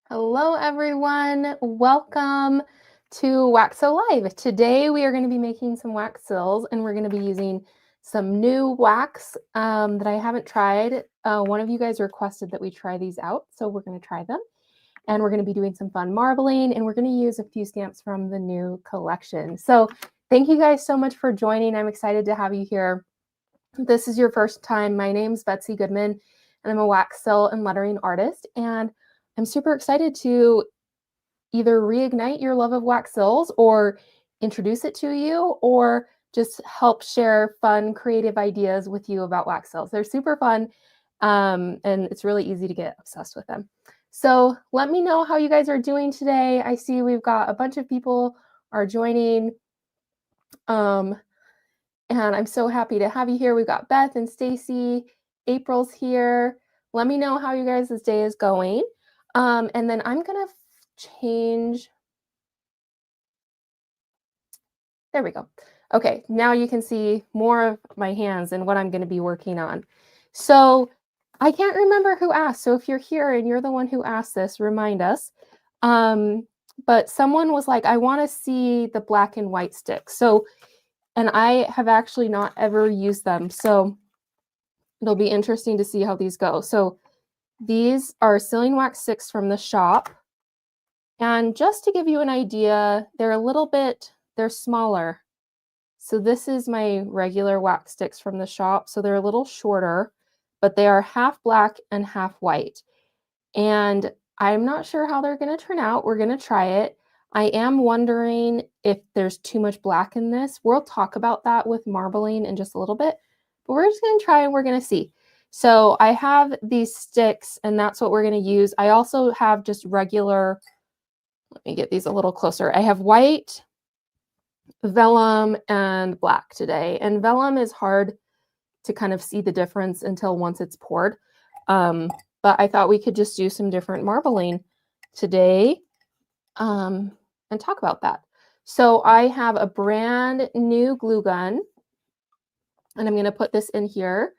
Hello, everyone. Welcome to Waxo Live. Today, we are going to be making some wax sills, and we're going to be using some new wax that I haven't tried. One of you guys requested that we try these out, so we're going to try them. And we're going to be doing some fun marbling, and we're going to use a few stamps from the new collection. So thank you guys so much for joining. I'm excited to have you here. If this is your first time, my name's Betsy Goodman, and I'm a wax sill and lettering artist. And I'm super excited to either reignite your love of wax sills or introduce it to you or just help share fun, creative ideas with you about wax sills. They're super fun, and it's really easy to get obsessed with them. So let me know how you guys are doing today. I see we've got a bunch of people are joining. And I'm so happy to have you here. We've got Beth and Stacy. April's here. Let me know how you guys' day is going. And then I'm going to change. There we go. Okay, now you can see more of my hands and what I'm going to be working on. So I can't remember who asked. So if you're here and you're the one who asked this, remind us. But someone was like, I want to see the black and white sticks. So, and I have actually not ever used them. So it'll be interesting to see how these go. So these are sealing wax sticks from the shop. And just to give you an idea, they're smaller. So this is my regular wax sticks from the shop. So they're a little shorter, but they are half black and half white. And I'm not sure how they're going to turn out. We're going to try it. I am wondering if there's too much black in this. We'll talk about that with marbling in just a little bit, but we're just going to try and we're going to see. So I have these sticks, and that's what we're going to use. I also have just regular, let me get these a little closer. I have white, vellum, and black today. And vellum is hard to kind of see the difference until once it's poured. But I thought we could just do some different marbling today and talk about that. So I have a brand new glue gun, and I'm going to put this in here.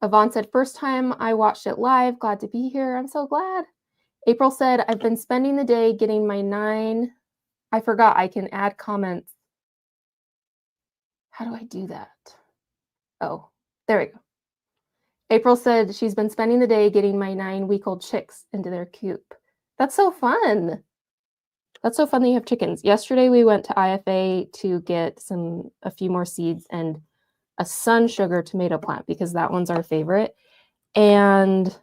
Yvonne said, first time I watched it live, glad to be here. I'm so glad. April said, I've been spending the day getting my 9. I forgot I can add comments. How do I do that? Oh, there we go. April said she's been spending the day getting my 9-week-old chicks into their coop. That's so fun. That's so fun that you have chickens. Yesterday we went to IFA to get a few more seeds and a sun sugar tomato plant because that one's our favorite. And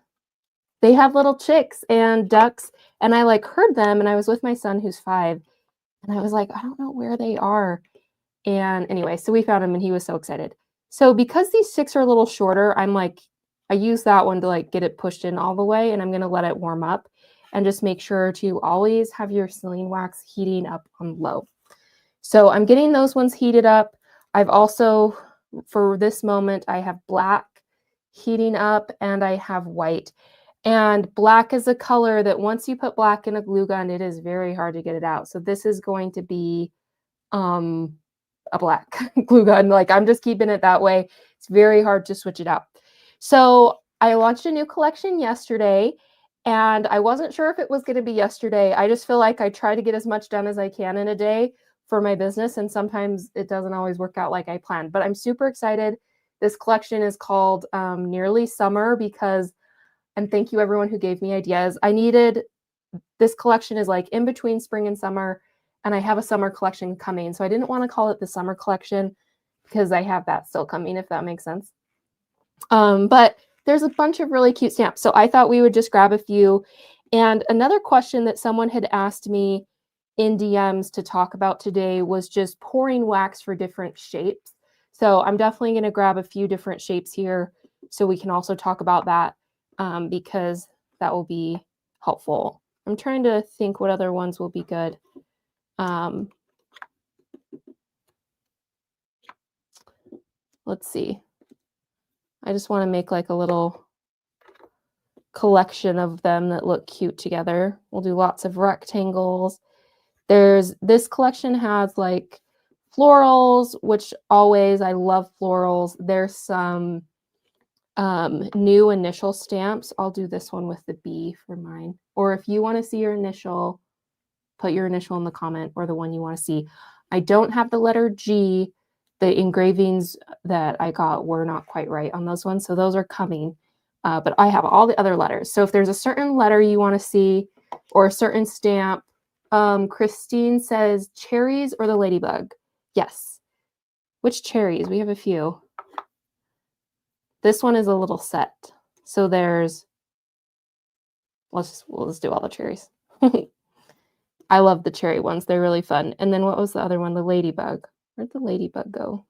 they have little chicks and ducks, and I heard them, and I was with my son who's 5, and I was like, I don't know where they are. And anyway, so we found him, and he was so excited. So because these sticks are a little shorter, I use that one to get it pushed in all the way, and I'm going to let it warm up and just make sure to always have your sealing wax heating up on low. So I'm getting those ones heated up. I've also, for this moment, I have black heating up and I have white. And black is a color that once you put black in a glue gun, it is very hard to get it out. So this is going to be a black glue gun. I'm just keeping it that way. It's very hard to switch it out. So I launched a new collection yesterday, and I wasn't sure if it was going to be yesterday. I just feel like I try to get as much done as I can in a day for my business, and sometimes it doesn't always work out like I planned. But I'm super excited. This collection is called Nearly Summer because, and thank you everyone who gave me ideas. This collection is in between spring and summer, and I have a summer collection coming. So I didn't want to call it the summer collection because I have that still coming, if that makes sense. But there's a bunch of really cute stamps. So I thought we would just grab a few. And another question that someone had asked me in DMs to talk about today was just pouring wax for different shapes. So I'm definitely going to grab a few different shapes here so we can also talk about that because that will be helpful. I'm trying to think what other ones will be good. Let's see. I just want to make a little collection of them that look cute together. We'll do lots of rectangles. This collection has florals, which always, I love florals. There's some New initial stamps. I'll do this one with the B for mine. Or if you want to see your initial, put your initial in the comment or the one you want to see. I don't have the letter G. The engravings that I got were not quite right on those ones, so those are coming. But I have all the other letters. So if there's a certain letter you want to see or a certain stamp, Christine says cherries or the ladybug. Yes. Which cherries? We have a few. This one is a little set. So there's, let's do all the cherries. I love the cherry ones. They're really fun. And then what was the other one? The ladybug. Where'd the ladybug go?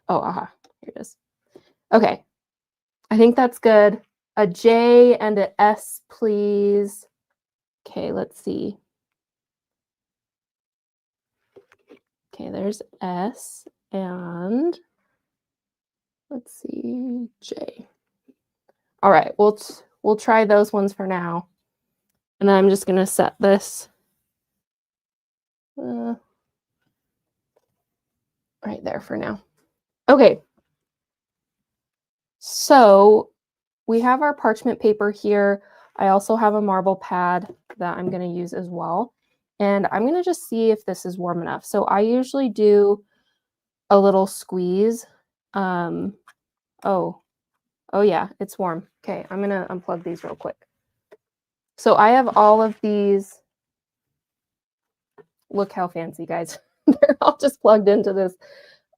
Oh, aha. Here it is. Okay. I think that's good. A J and a S, please. Okay, let's see. Okay, there's S and let's see, J. All right, we'll try those ones for now. And I'm just going to set this right there for now. Okay. So we have our parchment paper here. I also have a marble pad that I'm going to use as well. And I'm going to just see if this is warm enough. So I usually do a little squeeze. Oh yeah, it's warm. Okay, I'm going to unplug these real quick. So I have all of these. Look how fancy, guys. They're all just plugged into this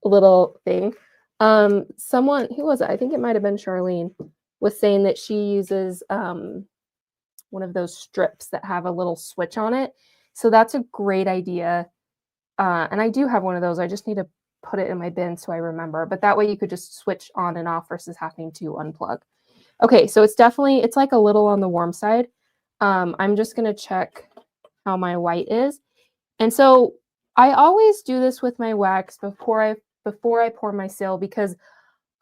little thing. Someone, who was it? I think it might have been Charlene, was saying that she uses one of those strips that have a little switch on it. So that's a great idea. And I do have one of those. I just need to put it in my bin so I remember. But that way you could just switch on and off versus having to unplug. Okay, so it's like a little on the warm side. I'm just going to check how my white is. And so I always do this with my wax before I pour my seal because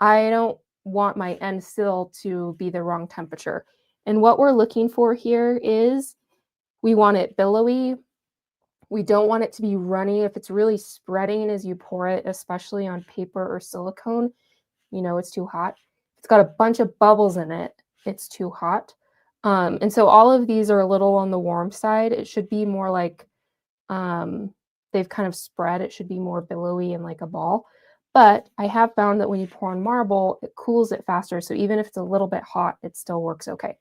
I don't want my end seal to be the wrong temperature. And what we're looking for here is we want it billowy. We don't want it to be runny. If it's really spreading as you pour it, especially on paper or silicone, you know it's too hot. It's got a bunch of bubbles in it. It's too hot. And so all of these are a little on the warm side. It should be more like they've kind of spread. It should be more billowy and like a ball. But I have found that when you pour on marble, it cools it faster. So even if it's a little bit hot, it still works okay.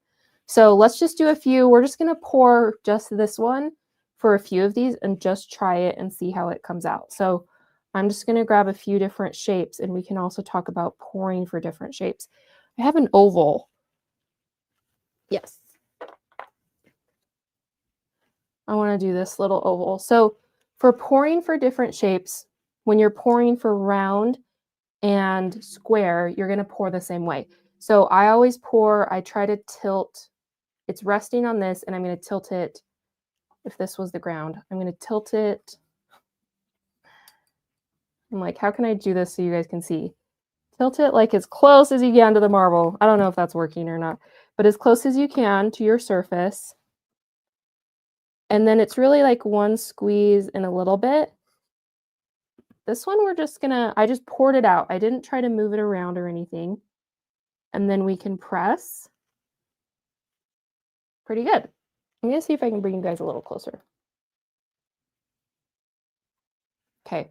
So let's just do a few. We're just going to pour just this one for a few of these and just try it and see how it comes out. So I'm just going to grab a few different shapes and we can also talk about pouring for different shapes. I have an oval. Yes. I want to do this little oval. So for pouring for different shapes, when you're pouring for round and square, you're going to pour the same way. So I always pour, I try to tilt, it's resting on this, and I'm going to tilt it, if this was the ground, I'm going to tilt it. I'm like, how can I do this so you guys can see? Tilt it like as close as you can to the marble. I don't know if that's working or not, but as close as you can to your surface. And then it's really like one squeeze and a little bit. This one we're just gonna, I just poured it out. I didn't try to move it around or anything. And then we can press. Pretty good. I'm gonna see if I can bring you guys a little closer. Okay.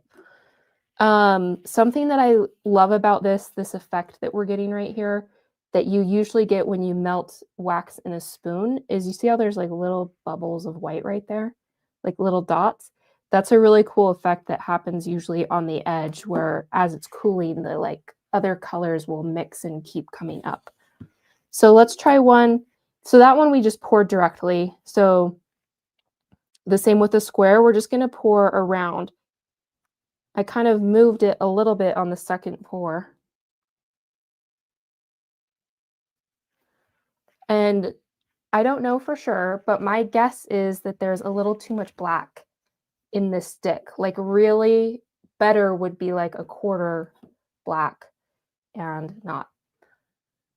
Something that I love about this effect that we're getting right here that you usually get when you melt wax in a spoon is you see how there's like little bubbles of white right there, like little dots. That's a really cool effect that happens usually on the edge where as it's cooling, the like other colors will mix and keep coming up. So let's try one. So that one we just poured directly. So the same with the square, we're just going to pour around. I kind of moved it a little bit on the second pour. And I don't know for sure, but my guess is that there's a little too much black in this stick. Like really better would be like a quarter black and not.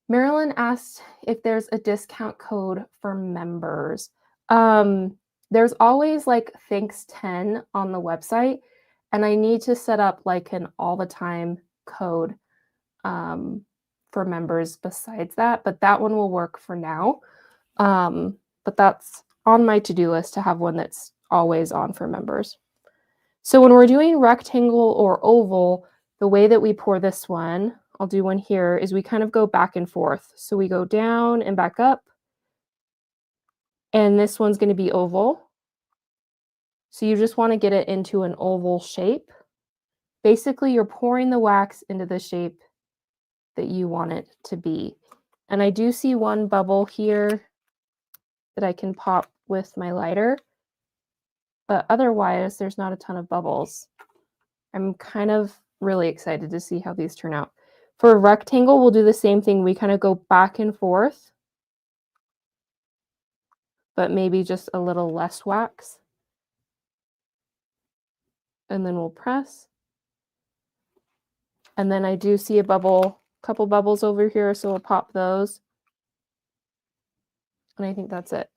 Marilyn asked if there's a discount code for members. There's always like thanks 10 on the website, and I need to set up like an all the time code for members besides that, but that one will work for now. But that's on my to-do list to have one that's always on for members. So when we're doing rectangle or oval, the way that we pour this one, I'll do one here, is we kind of go back and forth. So we go down and back up. And this one's going to be oval. So you just want to get it into an oval shape. Basically, you're pouring the wax into the shape that you want it to be. And I do see one bubble here that I can pop with my lighter, but otherwise there's not a ton of bubbles. I'm kind of really excited to see how these turn out. For a rectangle, we'll do the same thing. We kind of go back and forth, but maybe just a little less wax. And then we'll press. And then I do see a couple bubbles over here, so we'll pop those. And I think that's it.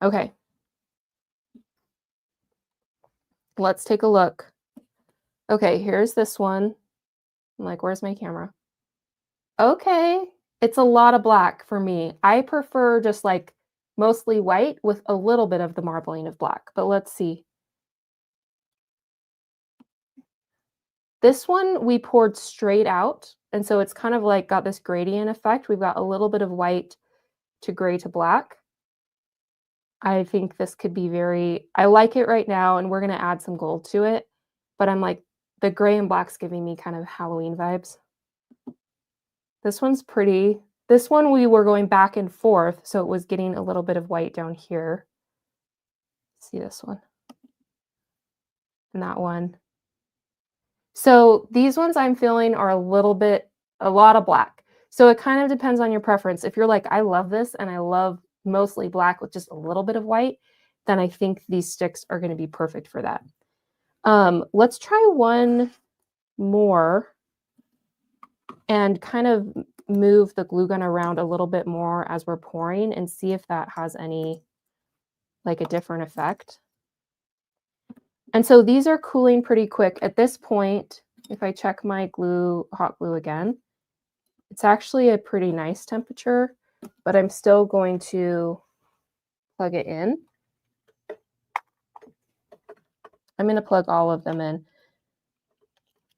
Okay. Let's take a look. Okay, here's this one. I'm like, where's my camera? Okay, it's a lot of black for me. I prefer just like mostly white with a little bit of the marbling of black, but let's see. This one we poured straight out, and so it's kind of like got this gradient effect. We've got a little bit of white to gray to black. I think this could be I like it right now, and we're going to add some gold to it, but I'm like, the gray and black's giving me kind of Halloween vibes. This one's pretty. This one we were going back and forth, so it was getting a little bit of white down here. See this one. And that one. So these ones I'm feeling are a lot of black. So it kind of depends on your preference. If you're like, I love this and I love mostly black with just a little bit of white, then I think these sticks are going to be perfect for that. Let's try one more and kind of move the glue gun around a little bit more as we're pouring and see if that has any, like a different effect. And so these are cooling pretty quick. At this point, if I check my hot glue again, it's actually a pretty nice temperature, but I'm still going to plug it in. I'm going to plug all of them in.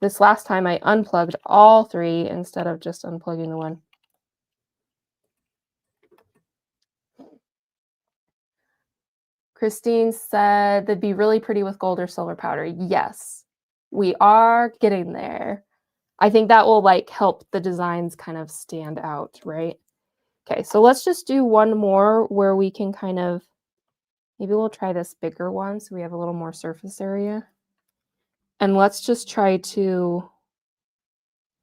This last time I unplugged all three instead of just unplugging the one. Christine said they'd be really pretty with gold or silver powder. Yes, we are getting there. I think that will like help the designs kind of stand out, right? Okay, so let's just do one more where we can kind of, maybe we'll try this bigger one so we have a little more surface area. And let's just try to,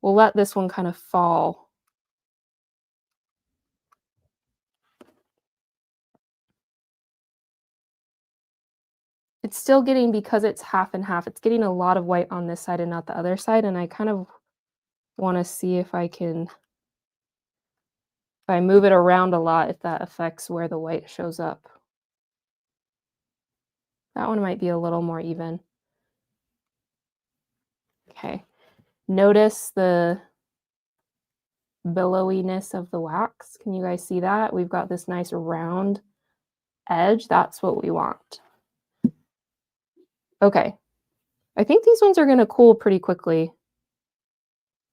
we'll let this one kind of fall. It's still getting, because it's half and half, it's getting a lot of white on this side and not the other side. And I kind of want to see if I can, if I move it around a lot, if that affects where the white shows up. That one might be a little more even. Okay. Notice the billowiness of the wax. Can you guys see that? We've got this nice round edge. That's what we want. Okay. I think these ones are going to cool pretty quickly.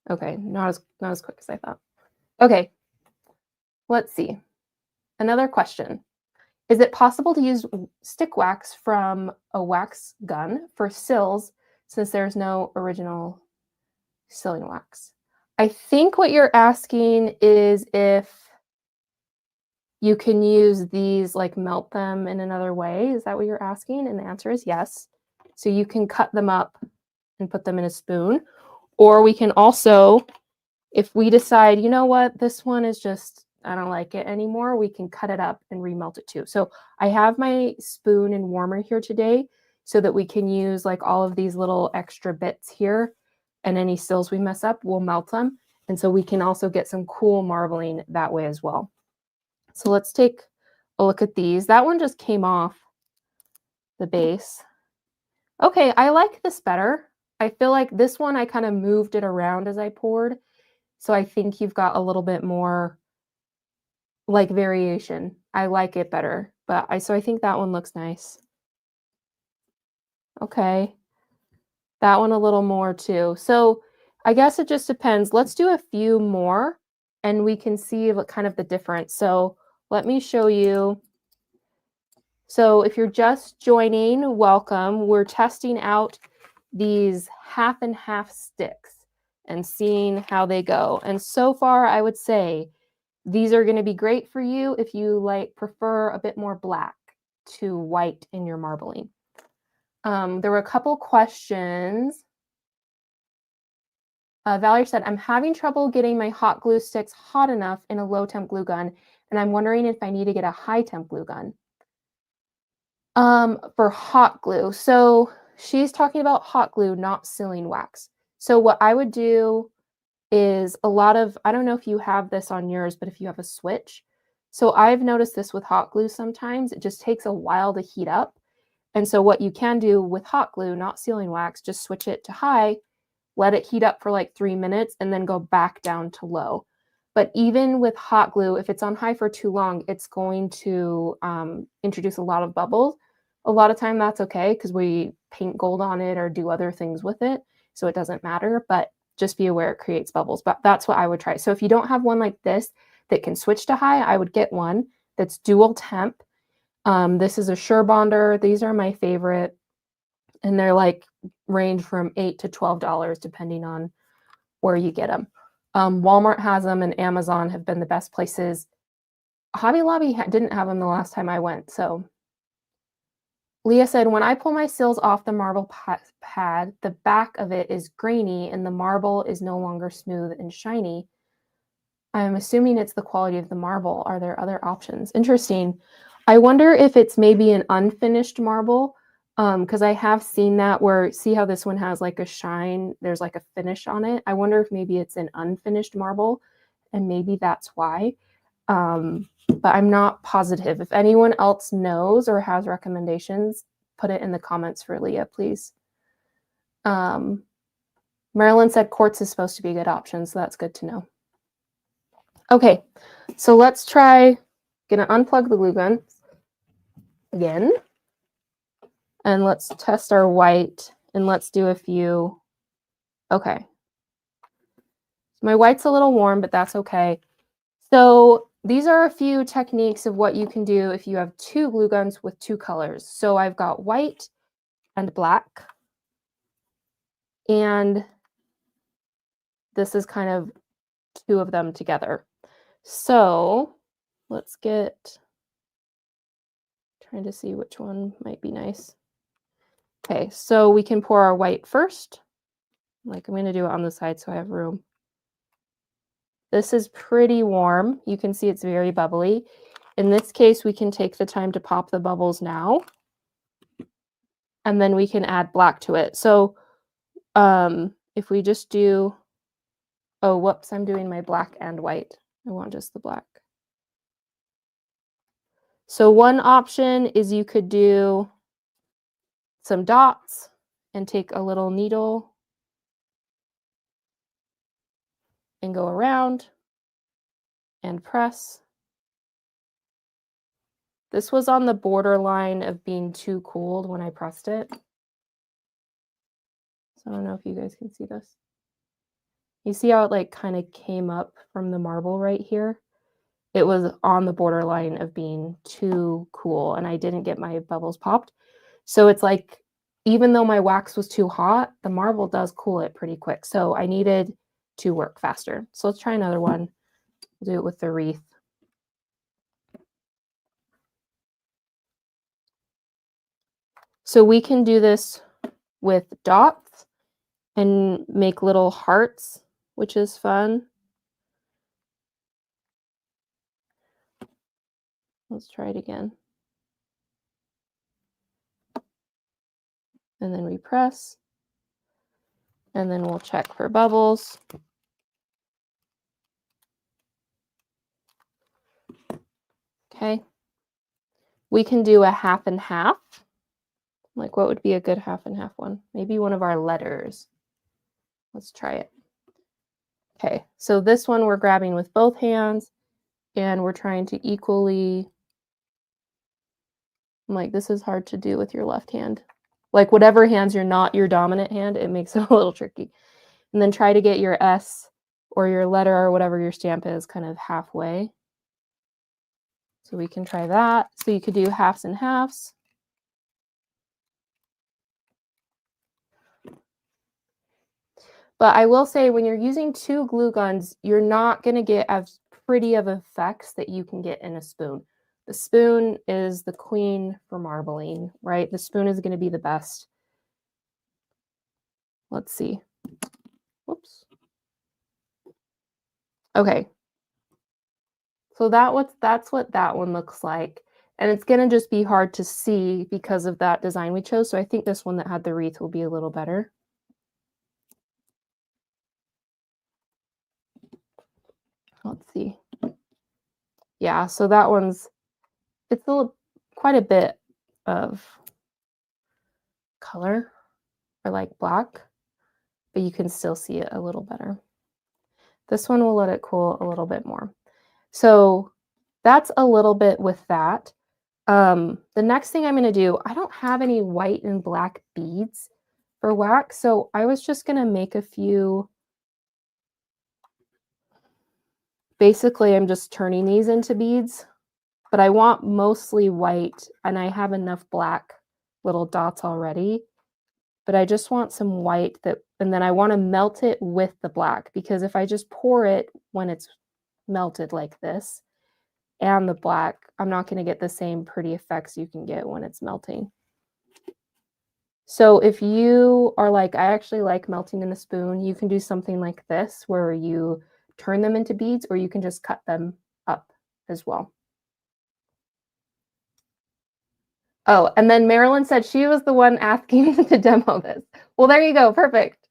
Okay, not as quick as I thought. Okay. Let's see. Another question. Is it possible to use stick wax from a wax gun for sills since there's no original sealing wax? I think what you're asking is if you can use these, like melt them in another way. Is that what you're asking? And the answer is yes. So you can cut them up and put them in a spoon. Or we can also, if we decide, you know what, this one is just, I don't like it anymore, we can cut it up and remelt it too. So I have my spoon and warmer here today so that we can use like all of these little extra bits here, and any sills we mess up, we'll melt them. And so we can also get some cool marbling that way as well. So let's take a look at these. That one just came off the base. Okay, I like this better. I feel like this one, I kind of moved it around as I poured. So I think you've got a little bit more like variation. I like it better, but so I think that one looks nice. Okay. That one a little more too. So I guess it just depends. Let's do a few more and we can see what kind of the difference. So let me show you. So if you're just joining, welcome. We're testing out these half and half sticks and seeing how they go. And so far, I would say these are going to be great for you if you prefer a bit more black to white in your marbling. There were a couple questions. Valerie said, I'm having trouble getting my hot glue sticks hot enough in a low temp glue gun, and I'm wondering if I need to get a high temp glue gun. For hot glue. So she's talking about hot glue, not sealing wax. So what I would do is I don't know if you have this on yours, but if you have a switch. So I've noticed this with hot glue sometimes, it just takes a while to heat up. And so what you can do with hot glue, not sealing wax, just switch it to high, let it heat up for like 3 minutes, and then go back down to low. But even with hot glue, if it's on high for too long, it's going to introduce a lot of bubbles. A lot of time that's okay because we paint gold on it or do other things with it, so it doesn't matter, but just be aware it creates bubbles. But that's what I would try. So if you don't have one like this that can switch to high, I would get one that's dual temp. This is a Sure Bonder. These are my favorite, and they're like range from $8 to $12 depending on where you get them. Walmart has them and Amazon have been the best places. Hobby Lobby didn't have them the last time I went. So Leah said, when I pull my seals off the marble pad, the back of it is grainy and the marble is no longer smooth and shiny. I'm assuming it's the quality of the marble. Are there other options? Interesting. I wonder if it's maybe an unfinished marble, because I have seen that where, see how this one has like a shine, there's like a finish on it. I wonder if maybe it's an unfinished marble and maybe that's why. But I'm not positive. If anyone else knows or has recommendations, put it in the comments for Leah, please. Marilyn said quartz is supposed to be a good option, so that's good to know. Okay, so let's try, gonna unplug the glue gun again. And let's test our white and let's do a few. Okay. My white's a little warm, but that's okay. So these are a few techniques of what you can do if you have two glue guns with two colors. So I've got white and black. And this is kind of two of them together. So let's trying to see which one might be nice. Okay, so we can pour our white first. Like I'm going to do it on the side so I have room. This is pretty warm. You can see it's very bubbly. In this case, we can take the time to pop the bubbles now. And then we can add black to it. So if we just do, oh, whoops, I'm doing my black and white. I want just the black. So one option is you could do some dots and take a little needle and go around and press. This was on the borderline of being too cold when I pressed it. So I don't know if you guys can see this. You see how it like kind of came up from the marble right here? It was on the borderline of being too cool and I didn't get my bubbles popped. So it's like, even though my wax was too hot, the marble does cool it pretty quick. So I needed to work faster. So let's try another one. We'll do it with the wreath. So we can do this with dots and make little hearts, which is fun. Let's try it again. And then we press. And then we'll check for bubbles. Okay. We can do a half and half. Like what would be a good half and half one? Maybe one of our letters. Let's try it. Okay, so this one we're grabbing with both hands and we're trying to equally, like this is hard to do with your left hand. Like whatever hands you're not your dominant hand, it makes it a little tricky. And then try to get your S or your letter or whatever your stamp is kind of halfway. So we can try that. So you could do halves and halves. But I will say when you're using two glue guns, you're not going to get as pretty of effects that you can get in a spoon. The spoon is the queen for marbling, right? The spoon is going to be the best. Let's see. Whoops. Okay. So that's what that one looks like. And it's going to just be hard to see because of that design we chose. So I think this one that had the wreath will be a little better. Let's see. Yeah, so that one's, it's quite a bit of color or like black, but you can still see it a little better. This one will let it cool a little bit more. So that's a little bit with that. The next thing I'm going to do, I don't have any white and black beads for wax, so I was just going to make a few. Basically, I'm just turning these into beads, but I want mostly white, and I have enough black little dots already, but I just want some white and then I want to melt it with the black, because if I just pour it when it's melted like this and the black, I'm not going to get the same pretty effects you can get when it's melting. So if you are like, I actually like melting in the spoon, you can do something like this where you turn them into beads, or you can just cut them up as well. Oh, and then Marilyn said she was the one asking to demo this. Well, there you go. Perfect.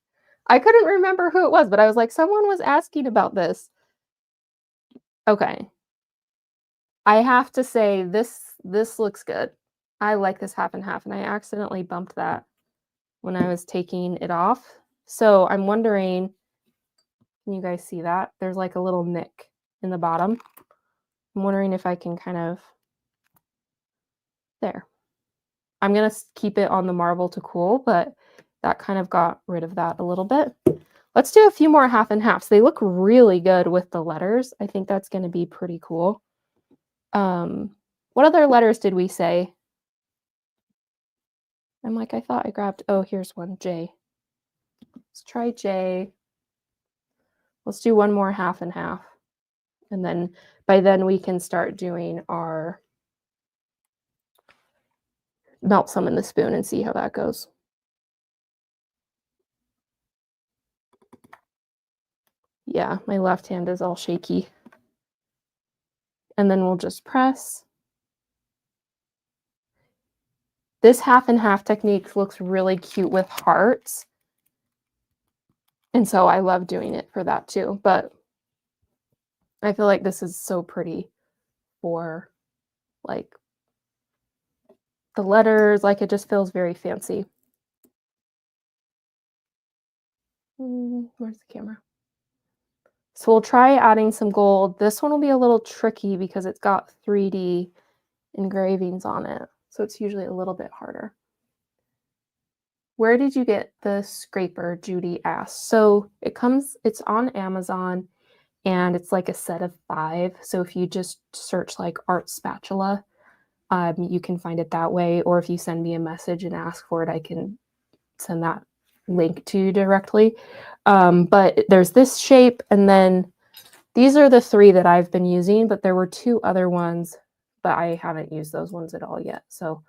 I couldn't remember who it was, but I was like, someone was asking about this. Okay. I have to say this looks good. I like this half and half, and I accidentally bumped that when I was taking it off. So I'm wondering, can you guys see that? There's like a little nick in the bottom. I'm wondering if I can kind of, there. I'm going to keep it on the marble to cool, but that kind of got rid of that a little bit. Let's do a few more half and halves. They look really good with the letters. I think that's going to be pretty cool. What other letters did we say? I'm like, I thought I grabbed, oh, here's one, J. Let's try J. Let's do one more half and half. And then by then we can start doing our melt some in the spoon and see how that goes. Yeah, my left hand is all shaky. And then we'll just press. This half and half technique looks really cute with hearts. And so I love doing it for that too. But I feel like this is so pretty for like the letters. Like it just feels very fancy. Where's the camera? So we'll try adding some gold. This one will be a little tricky because it's got 3D engravings on it. So it's usually a little bit harder. Where did you get the scraper? Judy asked. So it's on Amazon, and it's like a set of 5. So if you just search like art spatula, you can find it that way. Or if you send me a message and ask for it, I can send that link to you directly. But there's this shape, and then these are the 3 that I've been using, but there were 2 other ones, but I haven't used those ones at all yet. So,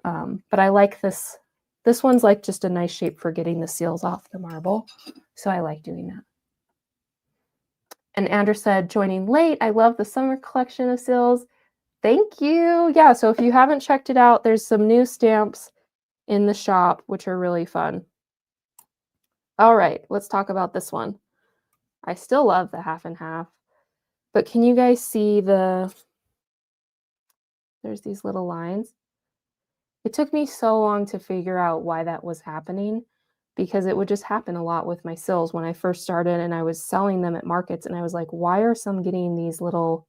but I like this. This one's like just a nice shape for getting the seals off the marble. So I like doing that. And Andrew said, joining late. I love the summer collection of seals. Thank you. Yeah, so if you haven't checked it out, there's some new stamps in the shop, which are really fun. All right, let's talk about this one. I still love the half and half, but can you guys see there's these little lines? It took me so long to figure out why that was happening, because it would just happen a lot with my sills when I first started and I was selling them at markets, and I was like, why are some getting these little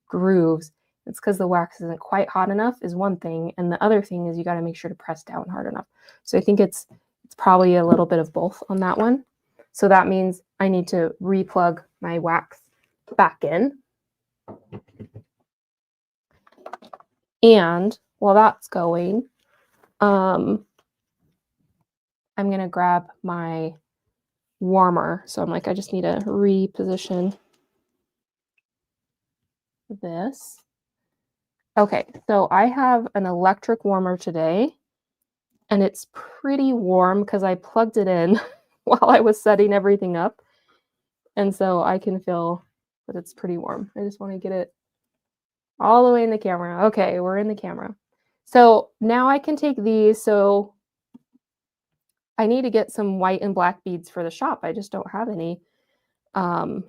grooves? It's because the wax isn't quite hot enough is one thing, and the other thing is you got to make sure to press down hard enough. So I think it's probably a little bit of both on that one. So that means I need to replug my wax back in. And while that's going, I'm going to grab my warmer. So I'm like, I just need to reposition this. Okay, so I have an electric warmer today, and it's pretty warm because I plugged it in while I was setting everything up. And so I can feel that it's pretty warm. I just want to get it all the way in the camera. Okay, we're in the camera. So now I can take these. So I need to get some white and black beads for the shop. I just don't have any. But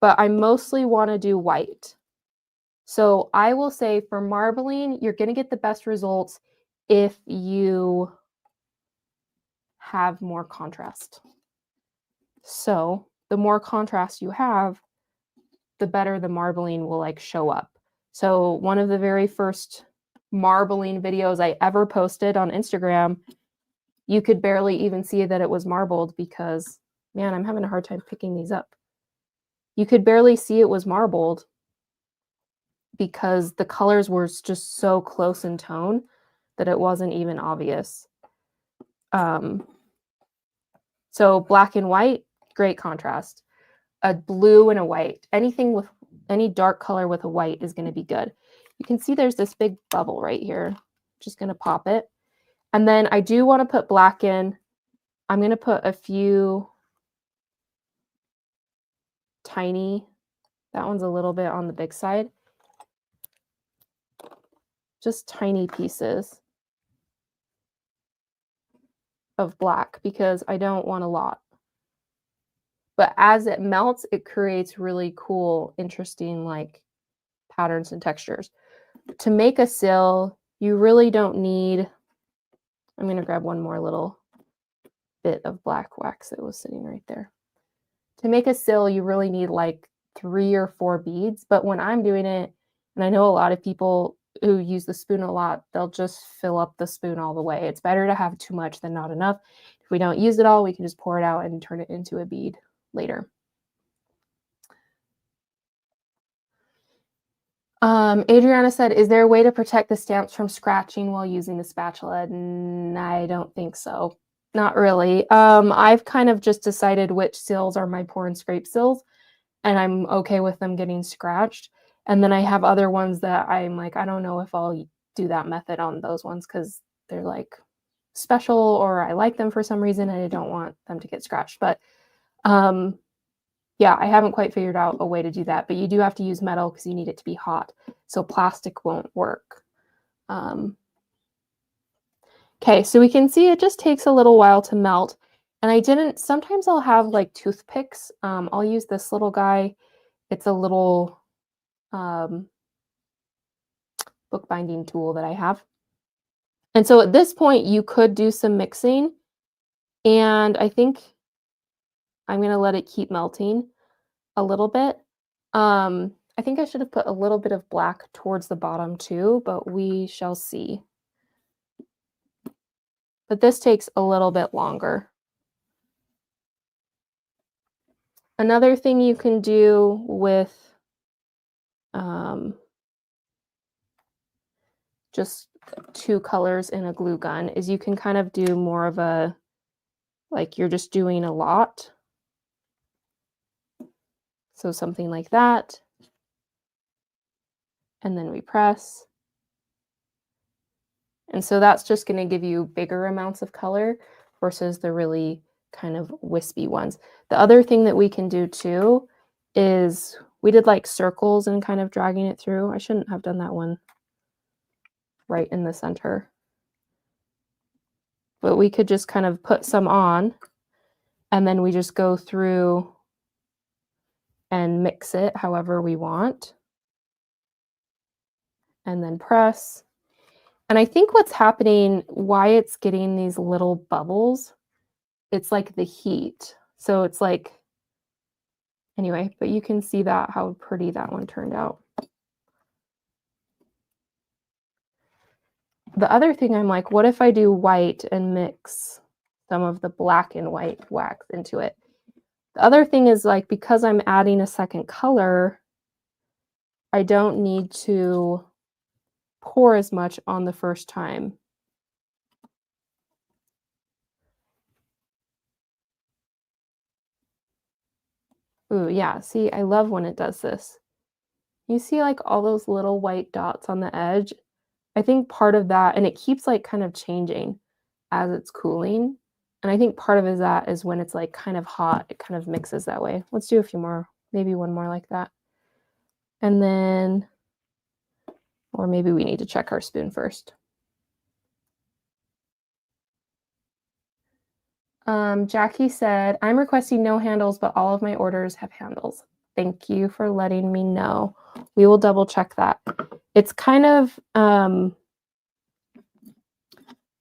I mostly want to do white. So I will say for marbling, you're going to get the best results if you have more contrast. So the more contrast you have, the better the marbling will like show up. So one of the very first marbling videos I ever posted on Instagram, you could barely even see that it was marbled because, man, I'm having a hard time picking these up. You could barely see it was marbled because the colors were just so close in tone that it wasn't even obvious. So black and white, great contrast. A blue and a white, anything with any dark color with a white is going to be good. You can see there's this big bubble right here. Just going to pop it. And then I do want to put black in. I'm going to put a few tiny, that one's a little bit on the big side. Just tiny pieces of black because I don't want a lot. But as it melts, it creates really cool, interesting like patterns and textures. To make a sill, you really don't need, I'm going to grab one more little bit of black wax that was sitting right there. To make a sill, you really need like 3 or 4 beads. But when I'm doing it, and I know a lot of people who use the spoon a lot, they'll just fill up the spoon all the way. It's better to have too much than not enough. If we don't use it all, we can just pour it out and turn it into a bead later. Adriana said, is there a way to protect the stamps from scratching while using the spatula? I don't think so. Not really. I've kind of just decided which sills are my pour and scrape sills, and I'm okay with them getting scratched. And then I have other ones that I'm like, I don't know if I'll do that method on those ones because they're like special or I like them for some reason and I don't want them to get scratched. But yeah, I haven't quite figured out a way to do that, but you do have to use metal because you need it to be hot. So plastic won't work. Okay, so we can see it just takes a little while to melt. And sometimes I'll have like toothpicks. I'll use this little guy. It's a little bookbinding tool that I have. And so at this point, you could do some mixing. And I think I'm going to let it keep melting a little bit. I think I should have put a little bit of black towards the bottom too, but we shall see. But this takes a little bit longer. Another thing you can do with just 2 colors in a glue gun is you can kind of do more of a, like you're just doing a lot. So something like that. And then we press. And so that's just going to give you bigger amounts of color versus the really kind of wispy ones. The other thing that we can do too is we did like circles and kind of dragging it through. I shouldn't have done that one right in the center. But we could just kind of put some on and then we just go through and mix it however we want. And then press. And I think what's happening, why it's getting these little bubbles, it's like the heat. So it's like, anyway, but you can see that how pretty that one turned out. The other thing I'm like, what if I do white and mix some of the black and white wax into it? The other thing is like, because I'm adding a second color, I don't need to pour as much on the first time. Ooh, yeah, see, I love when it does this. You see like all those little white dots on the edge? I think part of that, and it keeps like kind of changing as it's cooling. And I think part of is that is when it's like kind of hot, it kind of mixes that way. Let's do a few more, maybe one more like that. And then, or maybe we need to check our spoon first. Jackie said, I'm requesting no handles, but all of my orders have handles. Thank you for letting me know. We will double check that. It's kind of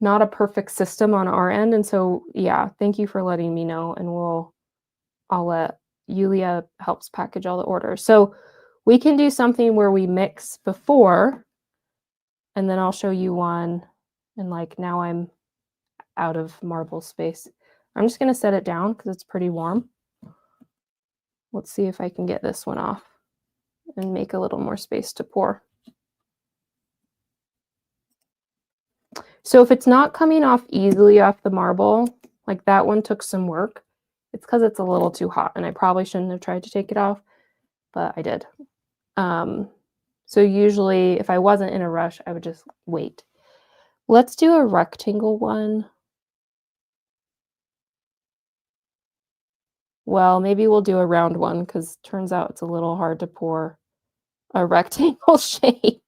not a perfect system on our end. And so, yeah, thank you for letting me know. And I'll let Yulia helps package all the orders. So we can do something where we mix before, and then I'll show you one. And like now I'm out of marble space. I'm just going to set it down because it's pretty warm. Let's see if I can get this one off and make a little more space to pour. So if it's not coming off easily off the marble, like that one took some work, it's because it's a little too hot, and I probably shouldn't have tried to take it off, but I did. So usually if I wasn't in a rush, I would just wait. Let's do a rectangle one. Well, maybe we'll do a round one because turns out it's a little hard to pour a rectangle shape.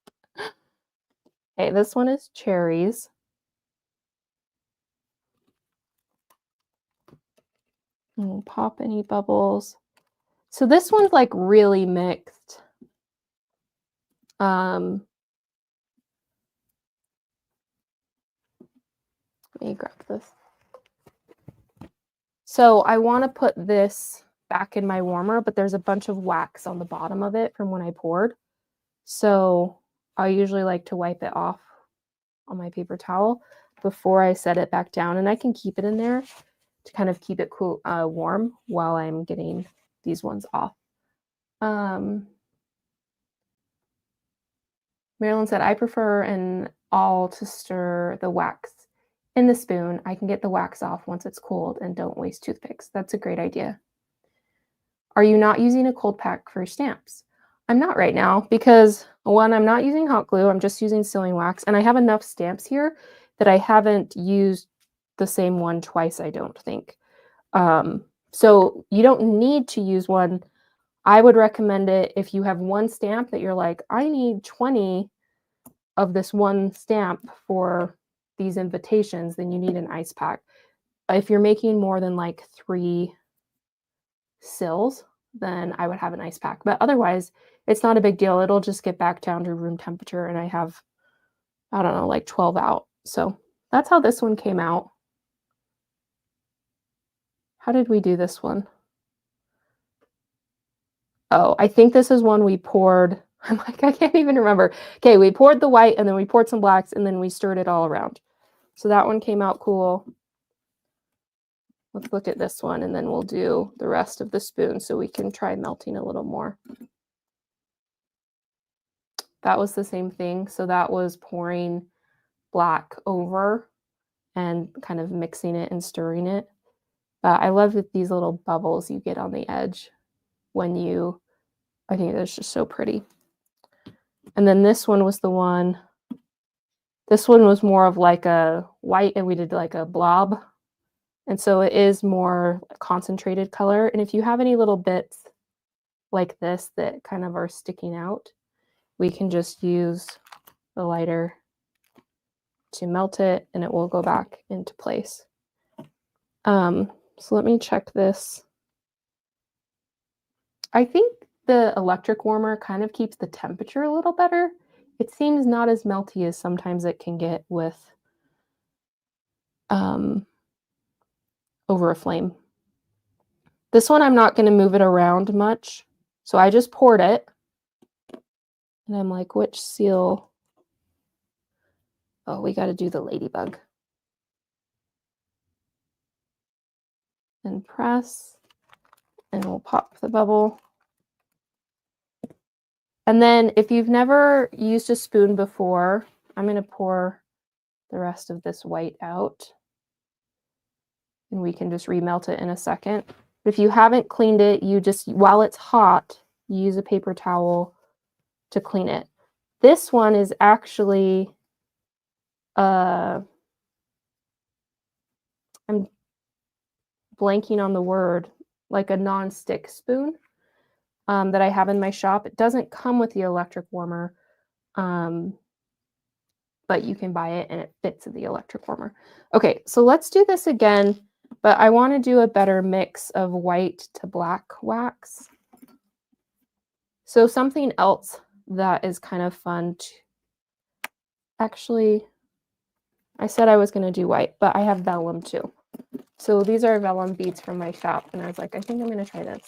Okay, this one is cherries. And pop any bubbles. So this one's like really mixed. Let me grab this. So I want to put this back in my warmer, but there's a bunch of wax on the bottom of it from when I poured. So I usually like to wipe it off on my paper towel before I set it back down, and I can keep it in there to kind of keep it cool, warm while I'm getting these ones off. Marilyn said, I prefer an awl to stir the wax in the spoon. I can get the wax off once it's cooled and don't waste toothpicks. That's a great idea. Are you not using a cold pack for stamps? I'm not right now because, one, I'm not using hot glue. I'm just using sealing wax, and I have enough stamps here that I haven't used the same one twice, I don't think. So you don't need to use one. I would recommend it if you have one stamp that you're like, I need 20 of this one stamp for these invitations, then you need an ice pack. If you're making more than like 3 sills, then I would have an ice pack. But otherwise, it's not a big deal. It'll just get back down to room temperature, and I have, I don't know, like 12 out. So that's how this one came out. How did we do this one? Oh, I think this is one we poured. I'm like, I can't even remember. Okay, we poured the white, and then we poured some blacks, and then we stirred it all around. So that one came out cool. Let's look at this one, and then we'll do the rest of the spoon so we can try melting a little more. That was the same thing. So that was pouring black over and kind of mixing it and stirring it. I love these little bubbles you get on the edge when you, I think that's just so pretty. And then this one was the one, this one was more of like a white, and we did like a blob. And so it is more concentrated color. And if you have any little bits like this that kind of are sticking out, we can just use the lighter to melt it, and it will go back into place. So let me check this. I think the electric warmer kind of keeps the temperature a little better. It seems not as melty as sometimes it can get with over a flame. This one, I'm not going to move it around much. So I just poured it. And I'm like, which seal? Oh, we got to do the ladybug. And press. And we'll pop the bubble. And then if you've never used a spoon before, I'm going to pour the rest of this white out. And we can just remelt it in a second. If you haven't cleaned it, you just, while it's hot, you use a paper towel to clean it. This one is actually, I'm blanking on the word, like a non-stick spoon that I have in my shop. It doesn't come with the electric warmer, but you can buy it and it fits in the electric warmer. Okay, so let's do this again, but I want to do a better mix of white to black wax. So something else that is kind of fun to, actually, I said I was going to do white, but I have vellum too. So these are vellum beads from my shop, and I was like, I think I'm going to try this.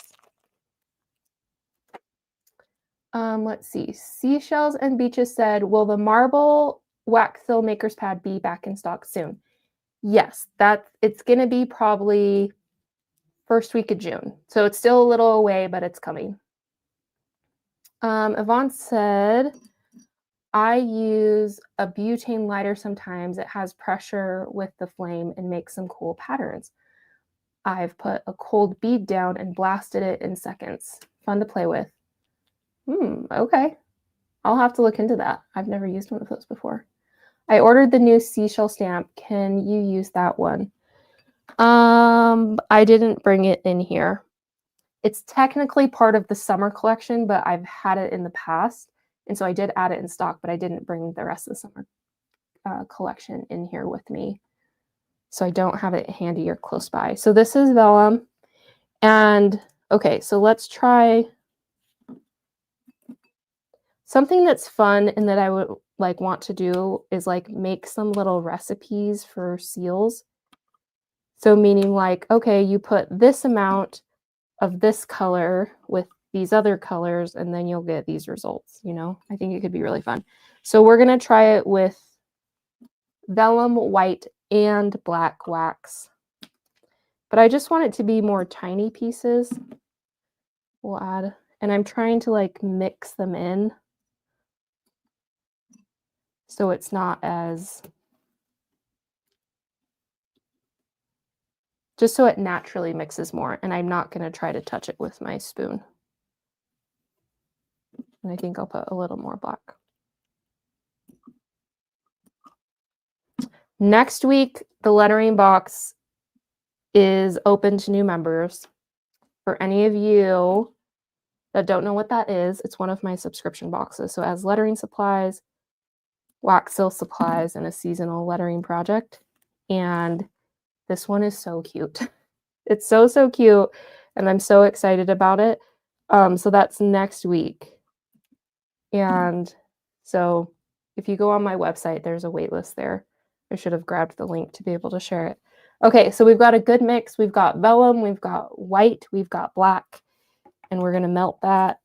Let's see. Seashells and Beaches said, will the marble wax fill maker's pad be back in stock soon? Yes, it's going to be probably first week of June. So it's still a little away, but it's coming. Yvonne said, I use a butane lighter sometimes. It has pressure with the flame and makes some cool patterns. I've put a cold bead down and blasted it in seconds. Fun to play with. Okay. I'll have to look into that. I've never used one of those before. I ordered the new seashell stamp. Can you use that one? I didn't bring it in here. It's technically part of the summer collection, but I've had it in the past. And so I did add it in stock, but I didn't bring the rest of the summer collection in here with me. So I don't have it handy or close by. So this is vellum. And okay, so let's try something that's fun and that I would like want to do is like make some little recipes for seals. So meaning like, okay, you put this amount of this color with these other colors, and then you'll get these results, you know? I think it could be really fun. So we're going to try it with vellum, white, and black wax. But I just want it to be more tiny pieces. We'll add, and I'm trying to like mix them in so it's not as, just so it naturally mixes more. And I'm not going to try to touch it with my spoon. And I think I'll put a little more black. Next week, the lettering box is open to new members. For any of you that don't know what that is, it's one of my subscription boxes. So it has lettering supplies, wax seal supplies, and a seasonal lettering project. And this one is so cute. It's so, so cute. And I'm so excited about it. So that's next week. And so if you go on my website, there's a wait list there. I should have grabbed the link to be able to share it. Okay, so we've got a good mix. We've got vellum, we've got white, we've got black, and we're going to melt that.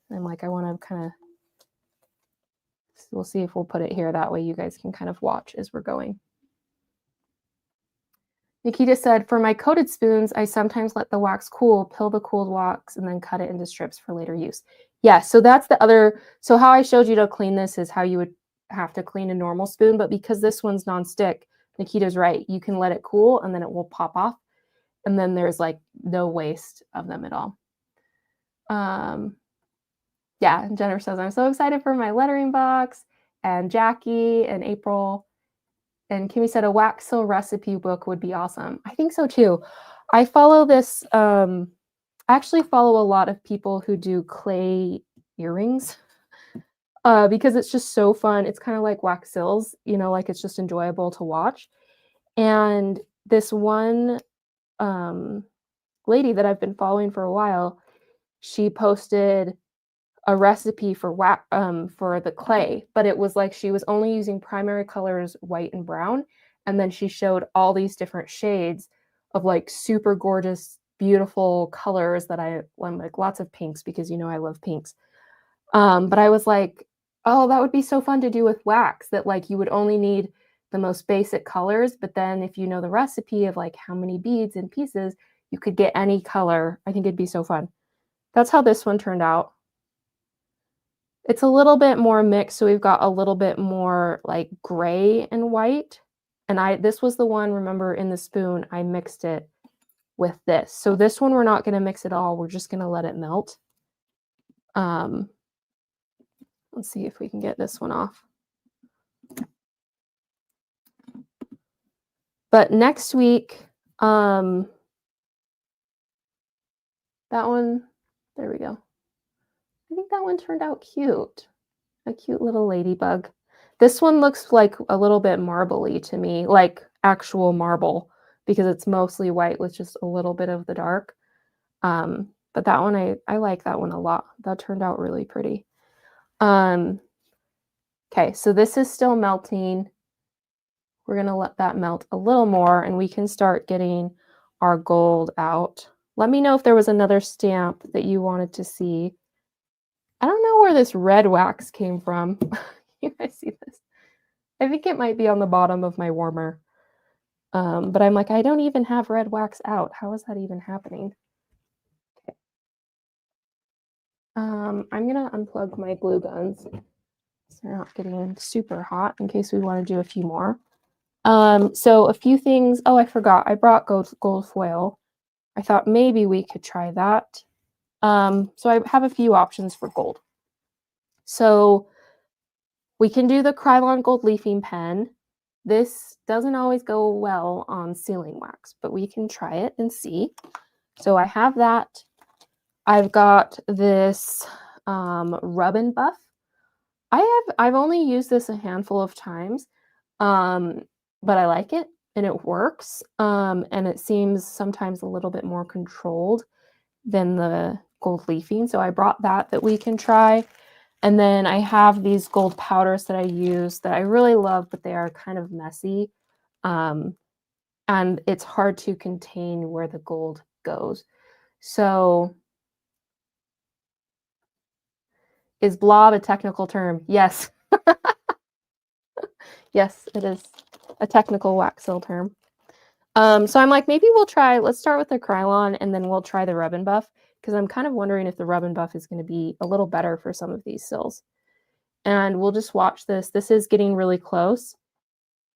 And like, I want to kind of, we'll see if we'll put it here. That way you guys can kind of watch as we're going. Nikita said, for my coated spoons, I sometimes let the wax cool, pill the cooled wax, and then cut it into strips for later use. Yeah, so that's the other, so how I showed you to clean this is how you would have to clean a normal spoon, but because this one's nonstick, Nikita's right. You can let it cool and then it will pop off. And then there's like no waste of them at all. Yeah, and Jennifer says, I'm so excited for my lettering box. And Jackie and April. And Kimmy said a wax seal recipe book would be awesome. I think so too. I follow this, I actually follow a lot of people who do clay earrings because it's just so fun. It's kind of like wax seals, you know, like it's just enjoyable to watch. And this one lady that I've been following for a while, she posted a recipe for for the clay, but it was like she was only using primary colors, white and brown, and then she showed all these different shades of like super gorgeous, beautiful colors that I'm like lots of pinks because you know I love pinks. But I was like, oh, that would be so fun to do with wax that like you would only need the most basic colors, but then if you know the recipe of like how many beads and pieces, you could get any color. I think it'd be so fun. That's how this one turned out. It's a little bit more mixed, so we've got a little bit more like gray and white. And this was the one, remember in the spoon, I mixed it with this. So this one, we're not gonna mix it all. We're just gonna let it melt. Um, let's see if we can get this one off. But next week, that one, there we go. I think that one turned out cute. A cute little ladybug. This one looks like a little bit marbly to me, like actual marble, because it's mostly white with just a little bit of the dark. But that one, I like that one a lot. That turned out really pretty. Okay, so this is still melting. We're going to let that melt a little more, and we can start getting our gold out. Let me know if there was another stamp that you wanted to see. I don't know where this red wax came from. You guys see this? I think it might be on the bottom of my warmer. But I'm like, I don't even have red wax out. How is that even happening? Okay. I'm gonna unplug my glue guns so they're not getting super hot in case we want to do a few more. So a few things. Oh, I forgot. I brought gold foil. I thought maybe we could try that. So I have a few options for gold. So we can do the Krylon gold leafing pen. This doesn't always go well on sealing wax, but we can try it and see. So I have that. I've got this rub and buff. I've only used this a handful of times, but I like it and it works. And it seems sometimes a little bit more controlled than the gold leafing. So I brought that we can try. And then I have these gold powders that I use that I really love, but they are kind of messy. And it's hard to contain where the gold goes. So is blob a technical term? Yes. Yes, it is a technical wax seal term. So I'm like, maybe let's start with the Krylon and then we'll try the rub and buff because I'm kind of wondering if the rub and buff is going to be a little better for some of these sills. And we'll just watch this. This is getting really close.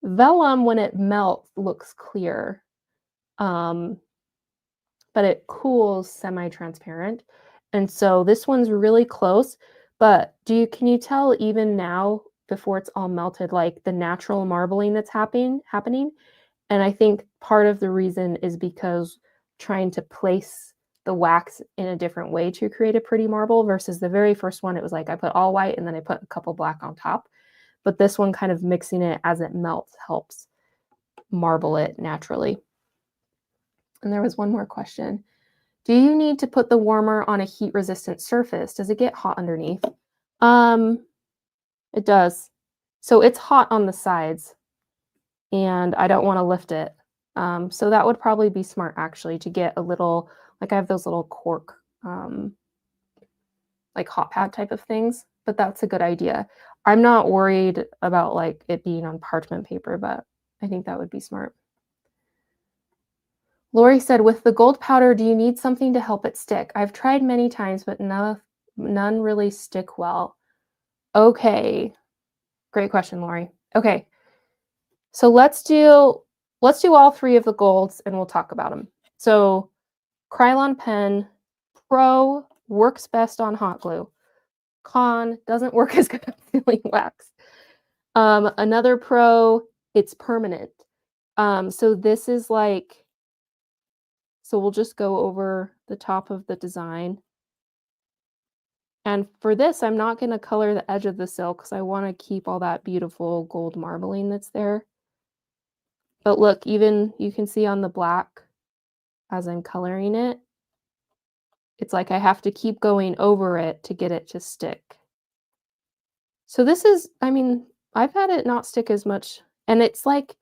Vellum, when it melts, looks clear, but it cools semi-transparent. And so this one's really close, but can you tell even now before it's all melted, like the natural marbling that's happening? And I think part of the reason is because trying to place the wax in a different way to create a pretty marble versus the very first one, it was like I put all white and then I put a couple black on top. But this one kind of mixing it as it melts helps marble it naturally. And there was one more question. Do you need to put the warmer on a heat-resistant surface? Does it get hot underneath? It does. So it's hot on the sides, and I don't want to lift it. So that would probably be smart, actually, to get a little, like I have those little cork, like hot pad type of things, but that's a good idea. I'm not worried about like it being on parchment paper, but I think that would be smart. Lori said, with the gold powder, do you need something to help it stick? I've tried many times, but none really stick well. Okay. Great question, Lori. Okay. So let's do all three of the golds and we'll talk about them. So Krylon pen Pro works best on hot glue. Con doesn't work as good at sealing wax. Another pro, it's permanent. So this is like, so we'll just go over the top of the design. And for this, I'm not going to color the edge of the silk because I want to keep all that beautiful gold marbling that's there. But look, even you can see on the black as I'm coloring it, It's like I have to keep going over it to get it to stick. So this is, I mean, I've had it not stick as much, and it's like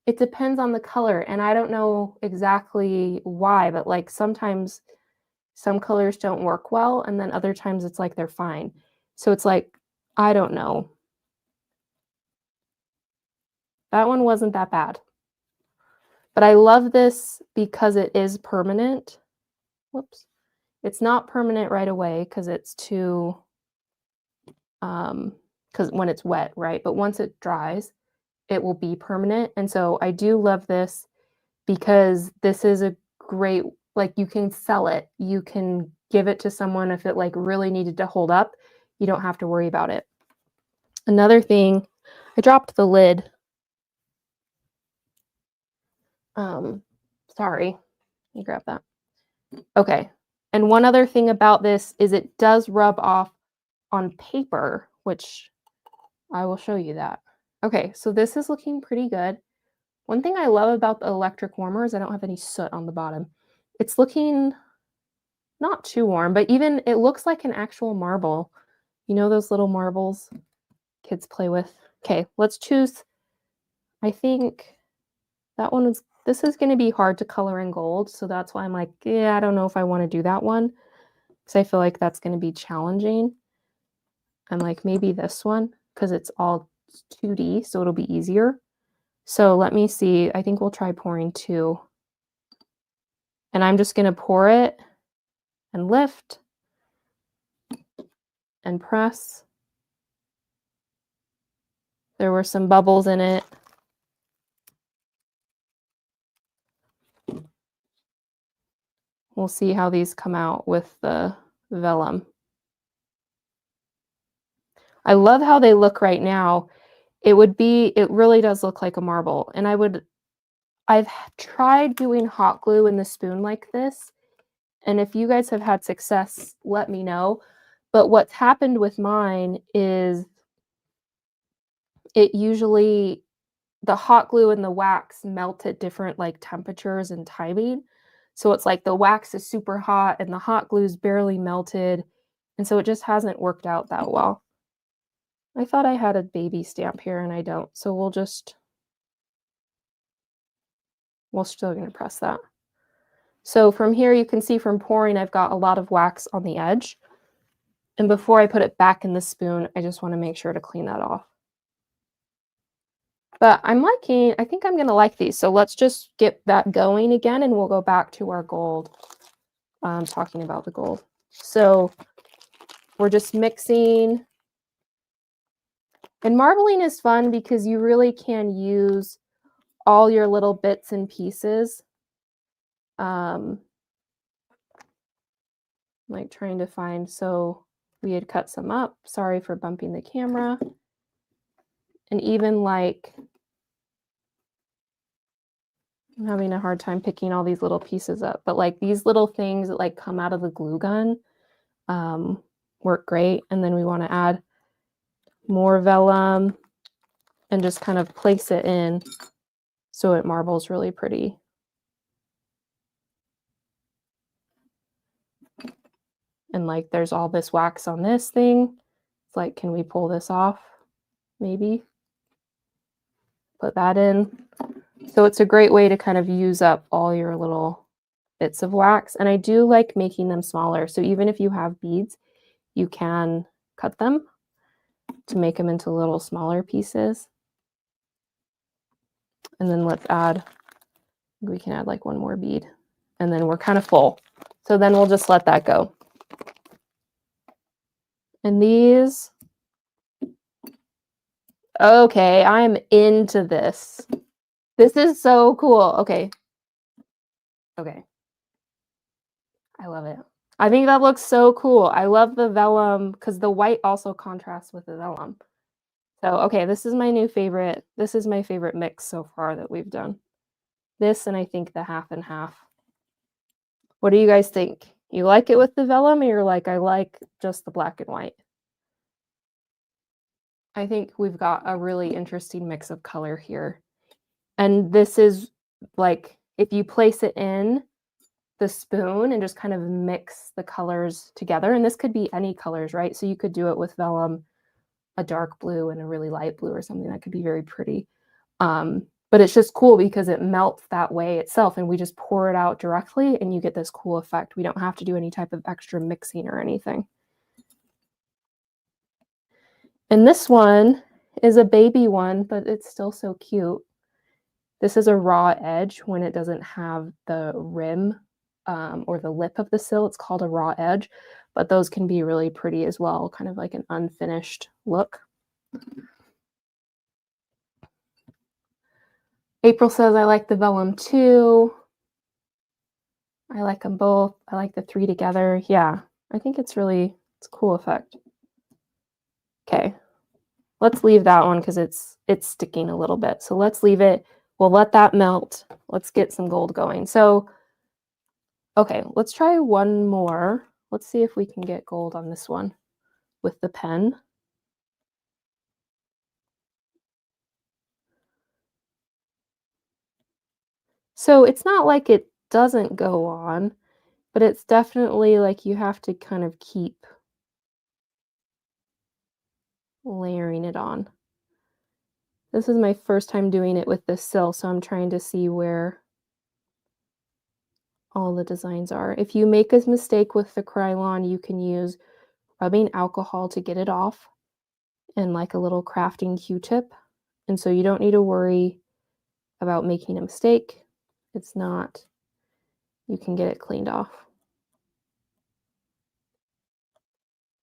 it depends on the color, and I don't know exactly why, but like sometimes some colors don't work well, and then other times it's like they're fine. So it's like, I don't know. That one wasn't that bad. But I love this because it is permanent. Whoops. It's not permanent right away because it's too, because when it's wet, right? But once it dries, it will be permanent. And so I do love this because this is a great, like you can sell it. You can give it to someone if it like really needed to hold up. You don't have to worry about it. Another thing, I dropped the lid. Sorry. Let me grab that. Okay. And one other thing about this is it does rub off on paper, which I will show you that. Okay, so this is looking pretty good. One thing I love about the electric warmer is I don't have any soot on the bottom. It's looking not too warm, but even it looks like an actual marble. You know those little marbles kids play with? Okay, let's choose. I think that one is, this is going to be hard to color in gold, so that's why I'm like, yeah, I don't know if I want to do that one because I feel like that's going to be challenging. And like maybe this one because it's all 2D, so it'll be easier. So let me see. I think we'll try pouring 2. And I'm just going to pour it and lift and press. There were some bubbles in it. We'll see how these come out with the vellum. I love how they look right now. It really does look like a marble. And I've tried doing hot glue in the spoon like this. And if you guys have had success, let me know. But what's happened with mine is it usually, the hot glue and the wax melt at different like temperatures and timing. So it's like the wax is super hot and the hot glue is barely melted. And so it just hasn't worked out that well. I thought I had a baby stamp here and I don't. So we're still going to press that. So from here, you can see from pouring, I've got a lot of wax on the edge. And before I put it back in the spoon, I just want to make sure to clean that off. But I think I'm going to like these. So let's just get that going again and we'll go back to our gold. Talking about the gold. So we're just mixing. And marbling is fun because you really can use all your little bits and pieces. Like trying to find, so we had cut some up. Sorry for bumping the camera. And even like, I'm having a hard time picking all these little pieces up, but like these little things that like come out of the glue gun work great. And then we want to add more vellum and just kind of place it in so it marbles really pretty. And like there's all this wax on this thing. It's like, can we pull this off? Maybe. Put that in. So it's a great way to kind of use up all your little bits of wax. And I do like making them smaller. So even if you have beads, you can cut them to make them into little smaller pieces. And then let's add, we can add like one more bead. And then we're kind of full. So then we'll just let that go. And these, okay, I'm into this. This is so cool. Okay. Okay. I love it. I think that looks so cool. I love the vellum because the white also contrasts with the vellum. So, okay, this is my new favorite. This is my favorite mix so far that we've done. This and I think the half and half. What do you guys think? You like it with the vellum or you're like, I like just the black and white? I think we've got a really interesting mix of color here. And this is like, if you place it in, the spoon and just kind of mix the colors together. And this could be any colors, right? So you could do it with vellum, a dark blue and a really light blue or something that could be very pretty. But it's just cool because it melts that way itself, and we just pour it out directly and you get this cool effect. We don't have to do any type of extra mixing or anything. And this one is a baby one, but it's still so cute. This is a raw edge when it doesn't have the rim or the lip of the sill. It's called a raw edge, but those can be really pretty as well, kind of like an unfinished look. April says, I like the vellum too. I like them both. I like the three together. Yeah, I think it's a cool effect. Okay, let's leave that one because it's sticking a little bit. So let's leave it. We'll let that melt. Let's get some gold going. So, okay, let's try one more. Let's see if we can get gold on this one with the pen. So it's not like it doesn't go on, but it's definitely like you have to kind of keep layering it on. This is my first time doing it with this sill, so I'm trying to see where all the designs are. If you make a mistake with the Krylon, you can use rubbing alcohol to get it off and like a little crafting Q-tip. And so you don't need to worry about making a mistake. It's not, you can get it cleaned off.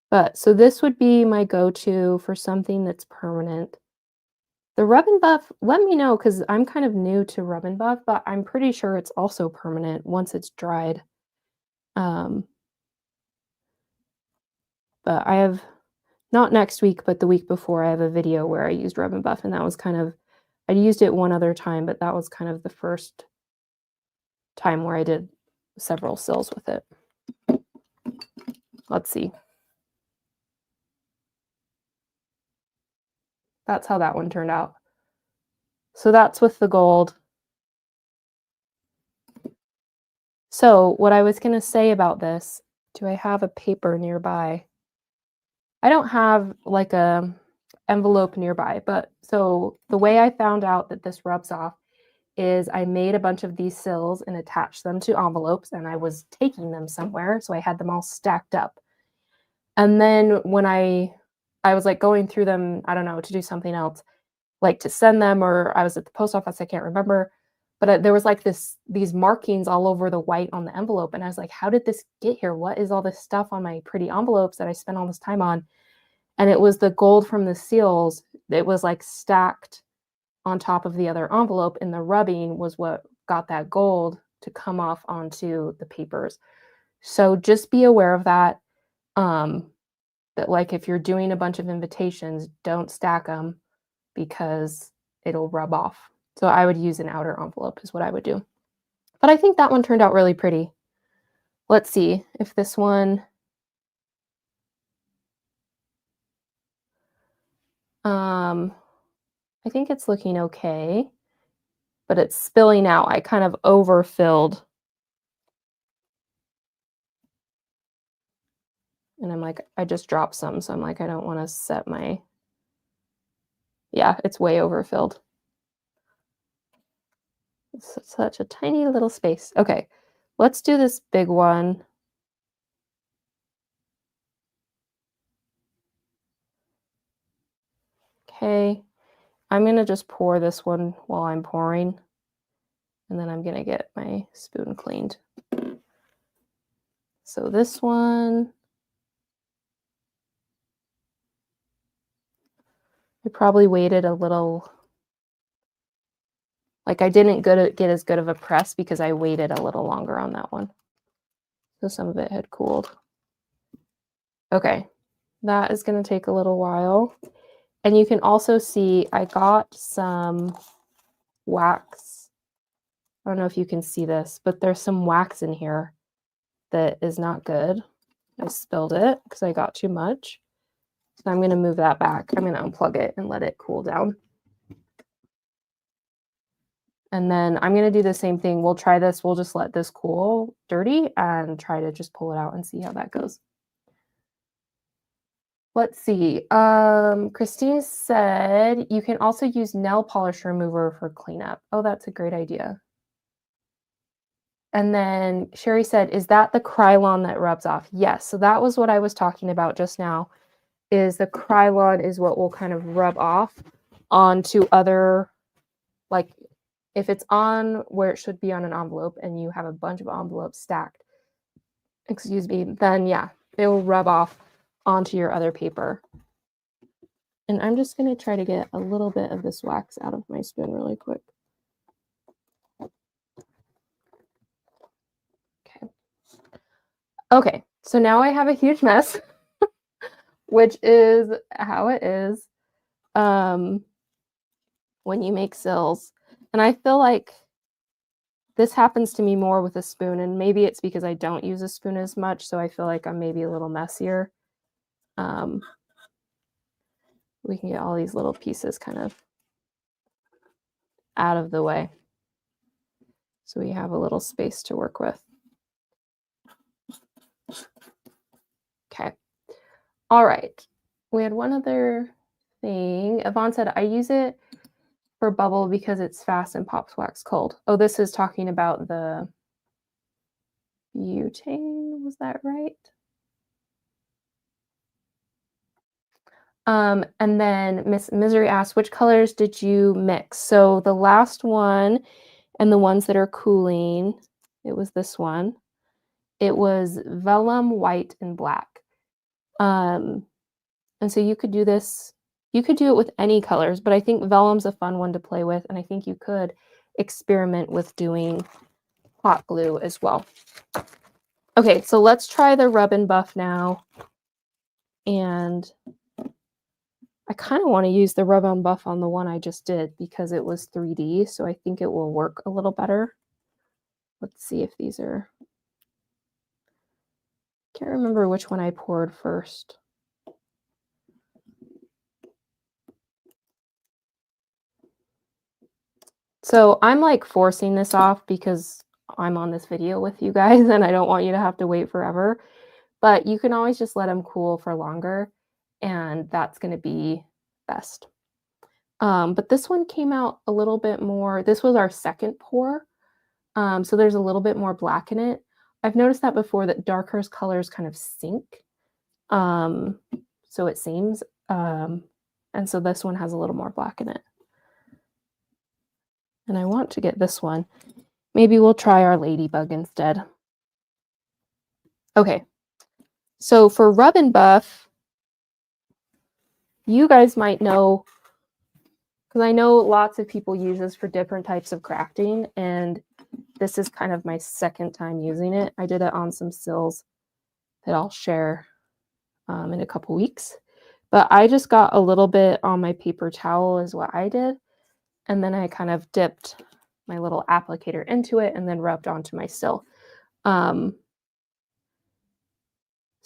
But so this would be my go-to for something that's permanent. The rub and buff, let me know because I'm kind of new to rub and buff, but I'm pretty sure it's also permanent once it's dried. But I have, not next week, but the week before, I have a video where I used rub and buff, and that was kind of, I used it one other time, but that was kind of the first time where I did several sills with it. Let's see. That's how that one turned out. So that's with the gold. So what I was going to say about this, do I have a paper nearby? I don't have like a envelope nearby, but so the way I found out that this rubs off is I made a bunch of these sills and attached them to envelopes, and I was taking them somewhere, so I had them all stacked up. And then when I was like going through them, I don't know, to do something else, like to send them, or I was at the post office, I can't remember, but there was like these markings all over the white on the envelope, and I was like, how did this get here? What is all this stuff on my pretty envelopes that I spent all this time on? And it was the gold from the seals. It was like stacked on top of the other envelope, and the rubbing was what got that gold to come off onto the papers. So just be aware of that. That like if you're doing a bunch of invitations, don't stack them because it'll rub off. So I would use an outer envelope is what I would do. But I think that one turned out really pretty. Let's see if this one, I think it's looking okay, but it's spilling out. I kind of overfilled. And I'm like, I just dropped some, so I'm like, I don't want to set my, yeah, it's way overfilled. It's such a tiny little space. Okay, let's do this big one. Okay, I'm going to just pour this one while I'm pouring, and then I'm going to get my spoon cleaned. So this one, I probably waited a little, like I didn't get as good of a press because I waited a little longer on that one. So some of it had cooled. Okay, that is going to take a little while. And you can also see I got some wax. I don't know if you can see this, but there's some wax in here that is not good. I spilled it because I got too much. So I'm going to move that back. I'm going to unplug it and let it cool down. And then I'm gonna do the same thing. We'll try this. We'll just let this cool dirty and try to just pull it out and see how that goes. Let's see. Christine said you can also use nail polish remover for cleanup. Oh, that's a great idea. And then Sherry said, is that the Krylon that rubs off? Yes. So that was what I was talking about just now, is the Krylon is what will kind of rub off onto other, like if it's on where it should be on an envelope and you have a bunch of envelopes stacked, excuse me, then yeah, it will rub off onto your other paper. And I'm just going to try to get a little bit of this wax out of my spoon really quick. Okay. Okay, so now I have a huge mess, which is how it is when you make sills. And I feel like this happens to me more with a spoon, and maybe it's because I don't use a spoon as much, so I feel like I'm maybe a little messier. We can get all these little pieces kind of out of the way, so we have a little space to work with. Okay. All right. We had one other thing. Yvonne said, I use it for bubble because it's fast and pops wax cold. Oh, this is talking about the butane. Was that right? And then Miss Misery asked, which colors did you mix? So the last one and the ones that are cooling, it was this one. It was Vellum, white, and black. And so you could do this, you could do it with any colors, but I think Vellum's a fun one to play with, and I think you could experiment with doing hot glue as well. Okay, so let's try the rub and buff now. And I kind of want to use the rub and buff on the one I just did because it was 3D, so I think it will work a little better. Let's see if these are... Can't remember which one I poured first. So I'm like forcing this off because I'm on this video with you guys and I don't want you to have to wait forever. But you can always just let them cool for longer, and that's going to be best. But this one came out a little bit more. This was our second pour. So there's a little bit more black in it. I've noticed that before, that darker colors kind of sink. So it seems. And so this one has a little more black in it. And I want to get this one. Maybe we'll try our ladybug instead. Okay. So for rub and buff, you guys might know, because I know lots of people use this for different types of crafting, and this is kind of my second time using it. I did it on some sills that I'll share in a couple weeks. But I just got a little bit on my paper towel is what I did. And then I kind of dipped my little applicator into it and then rubbed onto my sill. So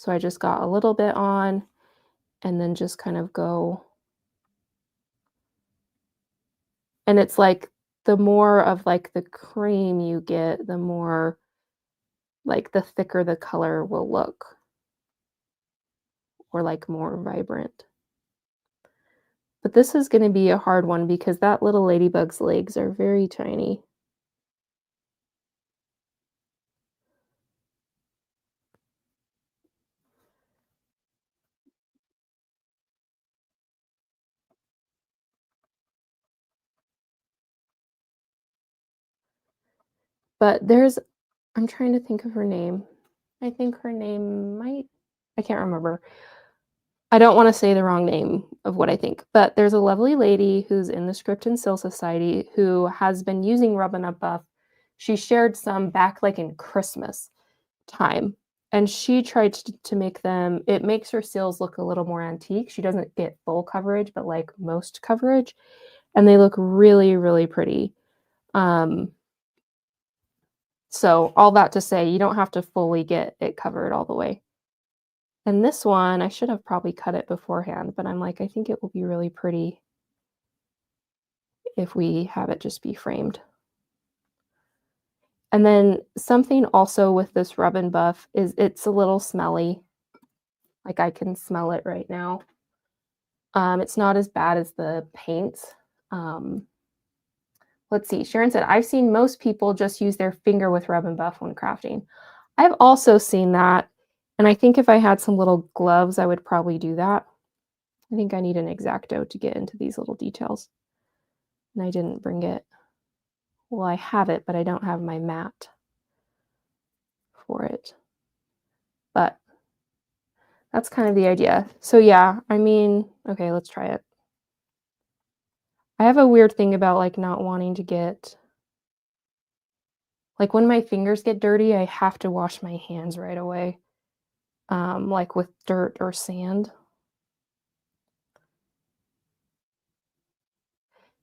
I just got a little bit on and then just kind of go. And it's like the more of like the cream you get, the more like the thicker the color will look, or like more vibrant. But this is going to be a hard one because that little ladybug's legs are very tiny. But there's, I'm trying to think of her name. I think her name I can't remember. I don't want to say the wrong name of what I think, but there's a lovely lady who's in the Script and Seal Society who has been using Rub and Buff. She shared some back like in Christmas time, and she tried to make them, it makes her seals look a little more antique. She doesn't get full coverage, but like most coverage, and they look really, really pretty. So all that to say, you don't have to fully get it covered all the way. And this one, I should have probably cut it beforehand, but I'm like, I think it will be really pretty if we have it just be framed. And then something also with this rub and buff is it's a little smelly. Like, I can smell it right now. It's not as bad as the paint. Um, let's see. Sharon said, I've seen most people just use their finger with rub and buff when crafting. I've also seen that. And I think if I had some little gloves, I would probably do that. I think I need an X-Acto to get into these little details. And I didn't bring it. Well, I have it, but I don't have my mat for it. But that's kind of the idea. So yeah, I mean, okay, let's try it. I have a weird thing about like not wanting to get, like when my fingers get dirty, I have to wash my hands right away. Like with dirt or sand.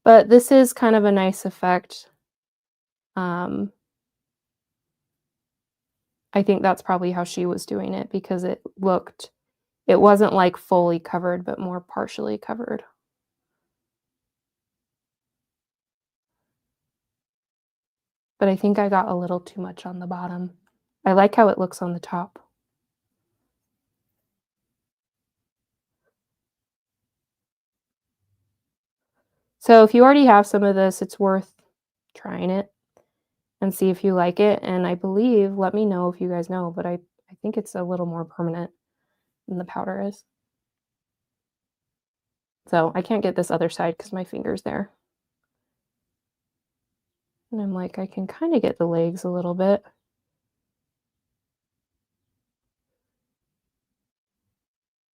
But this is kind of a nice effect. I think that's probably how she was doing it because it wasn't like fully covered, but more partially covered. But I think I got a little too much on the bottom. I like how it looks on the top. So if you already have some of this, it's worth trying it and see if you like it. And I believe, let me know if you guys know, but I think it's a little more permanent than the powder is. So I can't get this other side because my finger's there. And I'm like, I can kind of get the legs a little bit.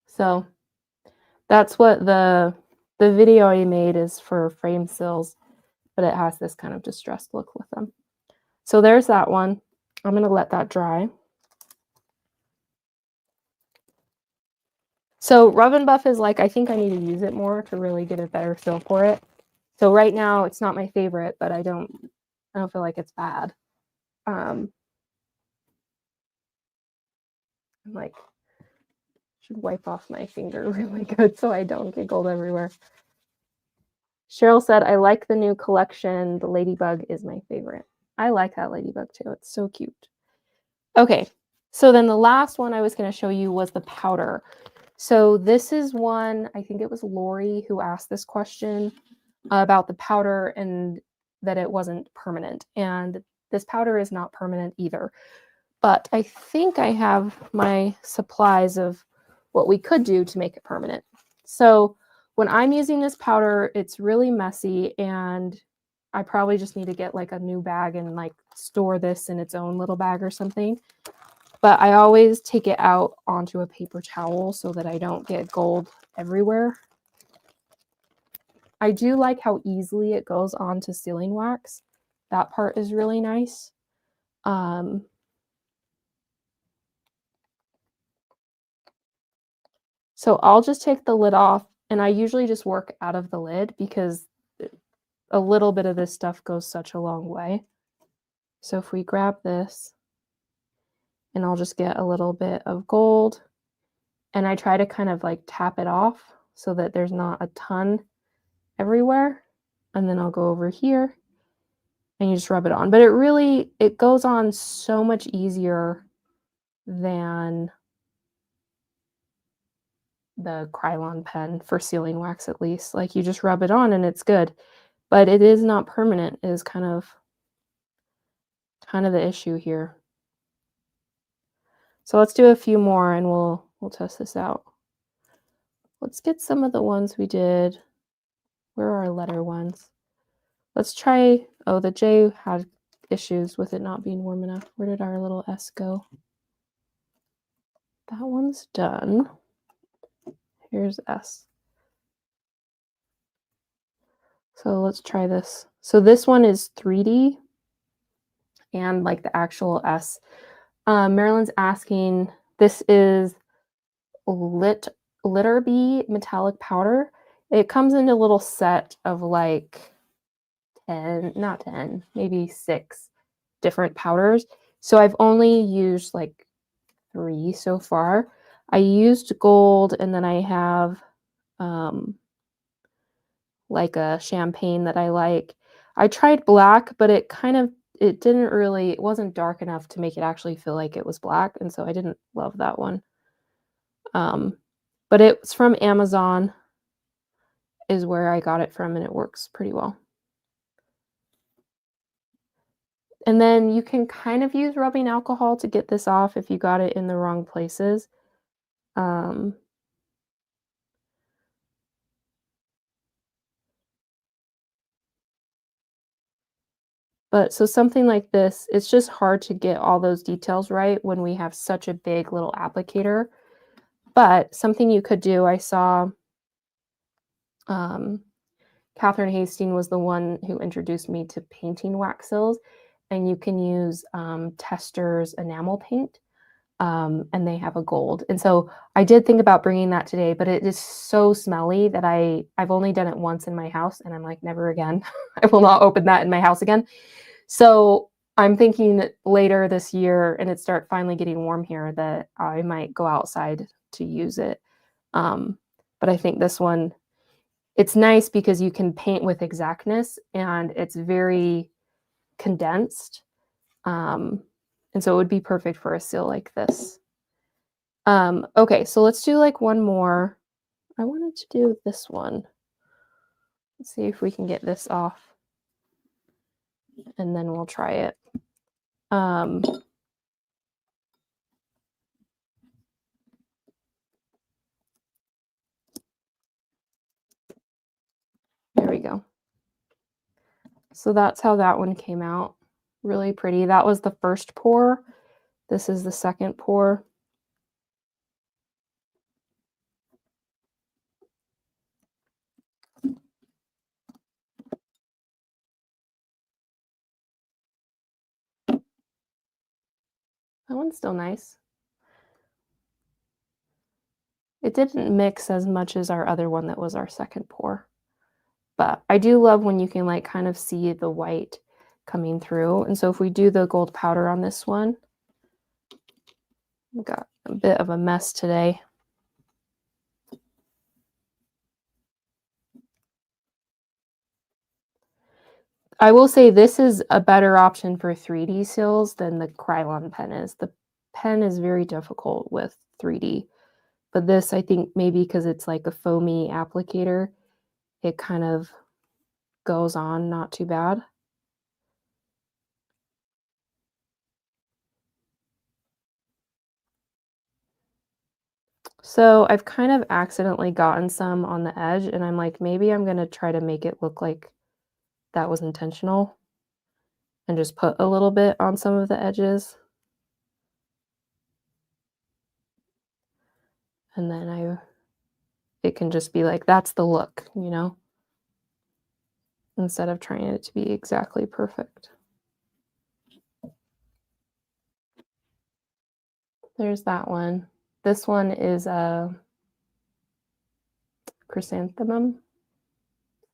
So that's what the video I made is for frame sills, but it has this kind of distressed look with them. So there's that one. I'm going to let that dry. So rub and buff is like, I think I need to use it more to really get a better feel for it. So right now it's not my favorite, but I don't feel like it's bad. I'm like, should wipe off my finger really good so I don't get gold everywhere. Cheryl said, I like the new collection. The ladybug is my favorite. I like that ladybug too. It's so cute. Okay, so then the last one I was going to show you was the powder. So this is one, I think it was Lori who asked this question about the powder and that it wasn't permanent. And this powder is not permanent either. But I think I have my supplies of what we could do to make it permanent. So when I'm using this powder, it's really messy and I probably just need to get like a new bag and like store this in its own little bag or something. But I always take it out onto a paper towel so that I don't get gold everywhere. I do like how easily it goes onto sealing wax. That part is really nice. So I'll just take the lid off, and I usually just work out of the lid because a little bit of this stuff goes such a long way. So if we grab this, and I'll just get a little bit of gold, and I try to kind of like tap it off so that there's not a ton everywhere. And then I'll go over here and you just rub it on. But it goes on so much easier than the Krylon pen for sealing wax, at least. Like you just rub it on and it's good. But it is not permanent is kind of the issue here. So let's do a few more and we'll test this out. Let's get some of the ones we did. Where are our letter ones? Let's try, oh, the J had issues with it not being warm enough. Where did our little S go? That one's done. Here's S. So let's try this. So this one is 3D and like the actual S. Marilyn's asking, this is Litter Bee metallic powder. It comes in a little set of like 10, not 10, maybe 6 different powders. So I've only used like 3 so far. I used gold and then I have like a champagne that I like. I tried black, but it it wasn't dark enough to make it actually feel like it was black, and so I didn't love that one. But it's from Amazon is where I got it from, and it works pretty well. And then you can kind of use rubbing alcohol to get this off if you got it in the wrong places. Um, but so something like this, it's just hard to get all those details right when we have such a big little applicator. But something you could do, I saw um, Catherine Hastings was the one who introduced me to painting wax seals, and you can use Tester's enamel paint, and they have a gold. And so I did think about bringing that today, but it is so smelly that I've only done it once in my house, and I'm like, never again. I will not open that in my house again. So I'm thinking that later this year, and it start finally getting warm here, that I might go outside to use it. But I think this one, it's nice because you can paint with exactness, and it's very condensed. And so it would be perfect for a seal like this. Okay, so let's do like one more. I wanted to do this one. Let's see if we can get this off, and then we'll try it. There we go. So that's how that one came out. Really pretty. That was the first pour. This is the second pour. That one's still nice. It didn't mix as much as our other one that was our second pour. But I do love when you can like kind of see the white coming through. And so if we do the gold powder on this one, we've got a bit of a mess today. I will say this is a better option for 3D seals than the Krylon pen is. The pen is very difficult with 3D, but this, I think maybe because it's like a foamy applicator, it kind of goes on not too bad. So I've kind of accidentally gotten some on the edge, and I'm like, maybe I'm going to try to make it look like that was intentional and just put a little bit on some of the edges. And then it can just be like, that's the look, you know, instead of trying it to be exactly perfect. There's that one. This one is a chrysanthemum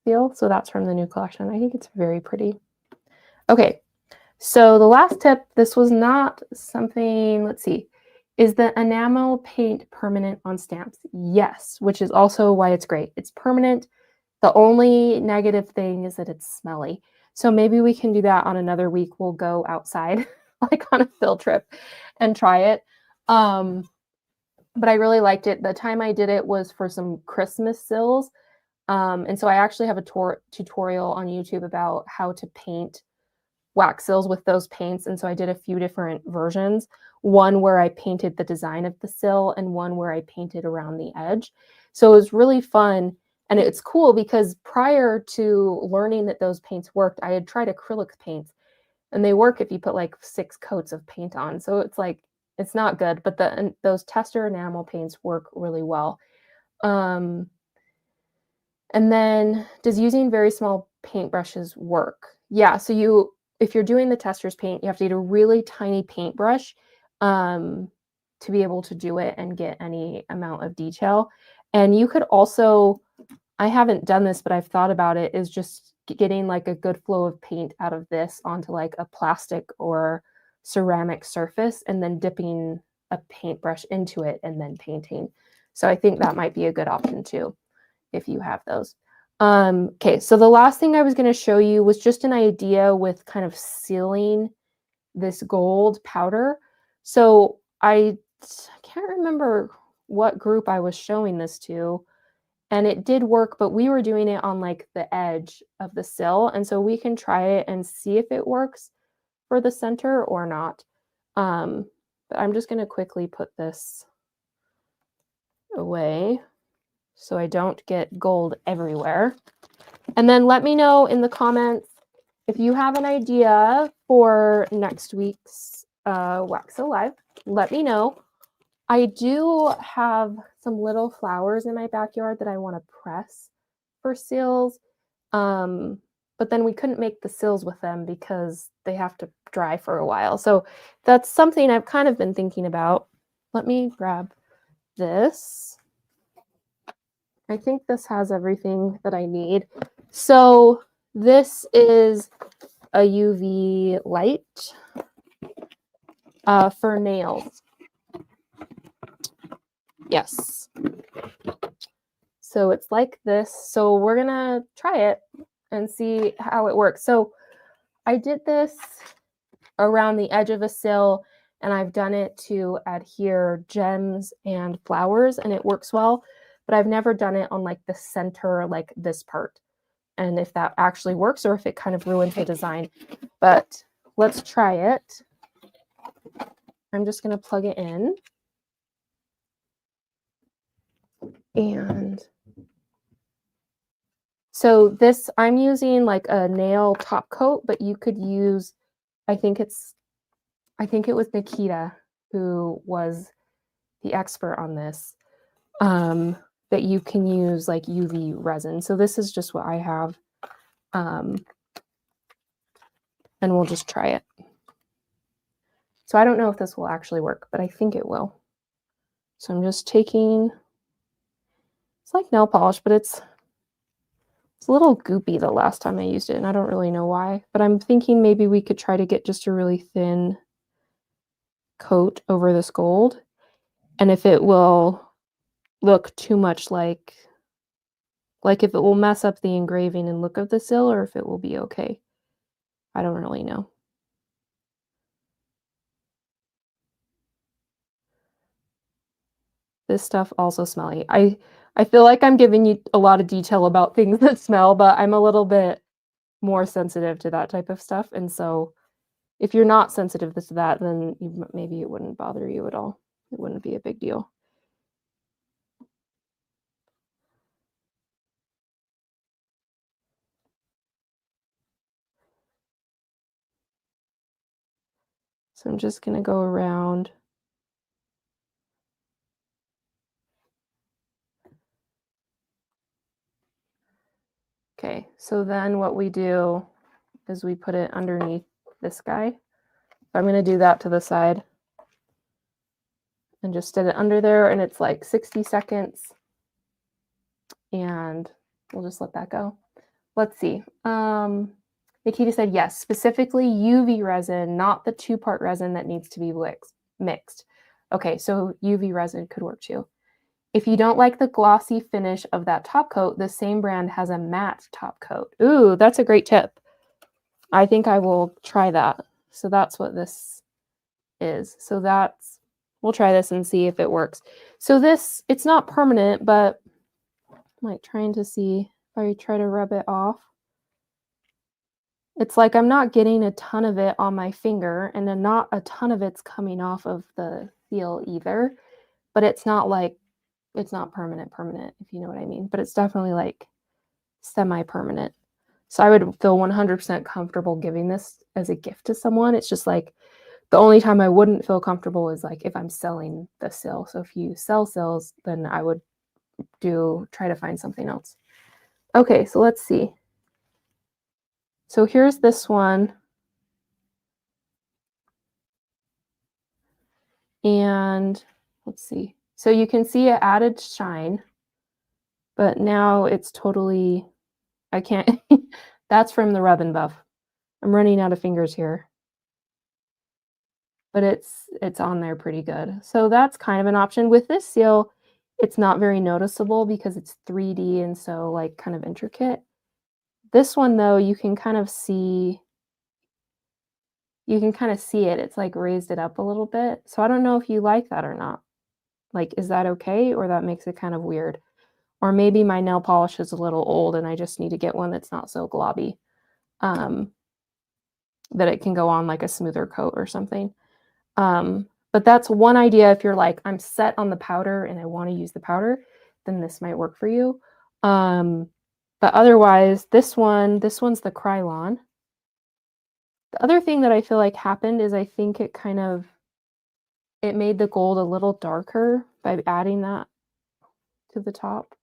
seal, so that's from the new collection. I think it's very pretty. Okay, so the last tip, this was not something, let's see, is the enamel paint permanent on stamps? Yes, which is also why it's great. It's permanent. The only negative thing is that it's smelly. So maybe we can do that on another week. We'll go outside, like on a field trip, and try it. But I really liked it. The time I did it was for some Christmas sills. And so I actually have a tutorial on YouTube about how to paint wax sills with those paints. And so I did a few different versions, one where I painted the design of the sill and one where I painted around the edge. So it was really fun. And it's cool because prior to learning that those paints worked, I had tried acrylic paints, and they work if you put like 6 coats of paint on. So it's like, it's not good, but those Tester enamel paints work really well. And then, does using very small paintbrushes work? Yeah, so if you're doing the Tester's paint, you have to get a really tiny paintbrush to be able to do it and get any amount of detail. And you could also, I haven't done this, but I've thought about it, is just getting like a good flow of paint out of this onto like a plastic or ceramic surface and then dipping a paintbrush into it and then painting. So I think that might be a good option too, if you have those. Okay, so the last thing I was gonna show you was just an idea with kind of sealing this gold powder. So I can't remember what group I was showing this to, and it did work, but we were doing it on like the edge of the sill, and so we can try it and see if it works for the center or not. But I'm just gonna quickly put this away so I don't get gold everywhere. And then let me know in the comments if you have an idea for next week's Wax Alive. Let me know. I do have some little flowers in my backyard that I want to press for seals. But then we couldn't make the seals with them because they have to dry for a while. So that's something I've kind of been thinking about. Let me grab this. I think this has everything that I need. So this is a UV light for nails. Yes. So it's like this. So we're gonna try it and see how it works. So I did this around the edge of a sill, and I've done it to adhere gems and flowers, and it works well, but I've never done it on like the center, like this part. And if that actually works or if it kind of ruins the design. But let's try it. I'm just going to plug it in. And so this, I'm using like a nail top coat, but you could use, I think it was Nikita who was the expert on this, that you can use like UV resin. So this is just what I have. And we'll just try it. So I don't know if this will actually work, but I think it will. So I'm just taking, it's like nail polish, but it's a little goopy the last time I used it, and I don't really know why. But I'm thinking maybe we could try to get just a really thin coat over this gold. And if it will look too much like if it will mess up the engraving and look of the sill, or if it will be okay. I don't really know. This stuff also smelly. I feel like I'm giving you a lot of detail about things that smell, but I'm a little bit more sensitive to that type of stuff. And so if you're not sensitive to that, then maybe it wouldn't bother you at all. It wouldn't be a big deal. So I'm just going to go around. Okay, so then what we do is we put it underneath this guy. I'm going to do that to the side and just set it under there, and it's like 60 seconds. And we'll just let that go. Let's see. Nikita said yes, specifically UV resin, not the two-part resin that needs to be mixed. Okay, so UV resin could work too. If you don't like the glossy finish of that top coat, the same brand has a matte top coat. Ooh, that's a great tip. I think I will try that. So that's what this is. So we'll try this and see if it works. So this, it's not permanent, but I'm like trying to see if I try to rub it off. It's like I'm not getting a ton of it on my finger, and then not a ton of it's coming off of the heel either, but it's not like, it's not permanent, if you know what I mean, but it's definitely like semi-permanent. So I would feel 100% comfortable giving this as a gift to someone. It's just like the only time I wouldn't feel comfortable is like if I'm selling the sill. So if you sell sills, then I would try to find something else. Okay, so let's see. So here's this one. And let's see. So you can see it added shine, but now it's totally, I can't, that's from the rub and buff. I'm running out of fingers here, but it's on there pretty good. So that's kind of an option. With this seal, it's not very noticeable because it's 3D and so, like, kind of intricate. This one, though, you can kind of see it. It's, like, raised it up a little bit. So I don't know if you like that or not. Like, is that okay, or that makes it kind of weird? Or maybe my nail polish is a little old and I just need to get one that's not so globby, that it can go on like a smoother coat or something. But that's one idea if you're like, "I'm set on the powder and I wanna use the powder," then this might work for you. But otherwise, this one's the Krylon. The other thing that I feel like happened is I think it made the gold a little darker by adding that to the top.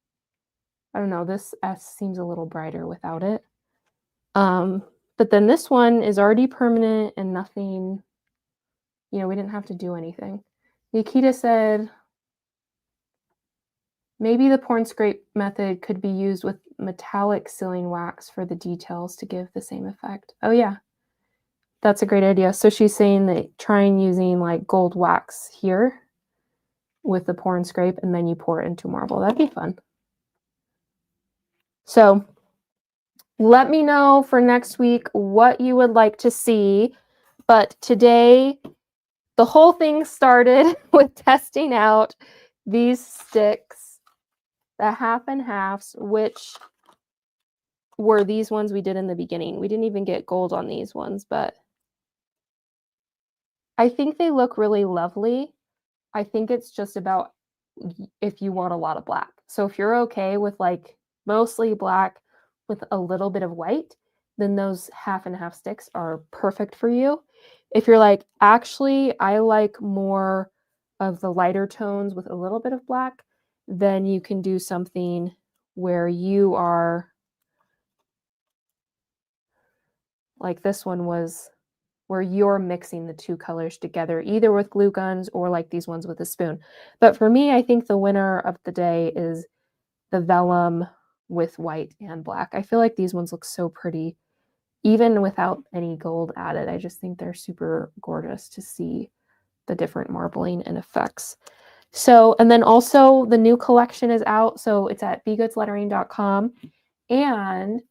I don't know, this S seems a little brighter without it. But then this one is already permanent and nothing, we didn't have to do anything. Nikita said, maybe the porn scrape method could be used with metallic sealing wax for the details to give the same effect. Oh yeah, that's a great idea. So she's saying that trying using like gold wax here with the porn scrape and then you pour it into marble. That'd be fun. So let me know for next week what you would like to see. But today, the whole thing started with testing out these sticks, the half and halves, which were these ones we did in the beginning. We didn't even get gold on these ones, but I think they look really lovely. I think it's just about if you want a lot of black. So if you're okay with like mostly black with a little bit of white, then those half and half sticks are perfect for you. If you're like, actually, I like more of the lighter tones with a little bit of black, then you can do something where you are like this one was where you're mixing the two colors together, either with glue guns or like these ones with a spoon. But for me, I think the winner of the day is the Vellum with white and black. I feel like these ones look so pretty, even without any gold added. I just think they're super gorgeous to see the different marbling and effects. So, and then also the new collection is out. So it's at begoodslettering.com. And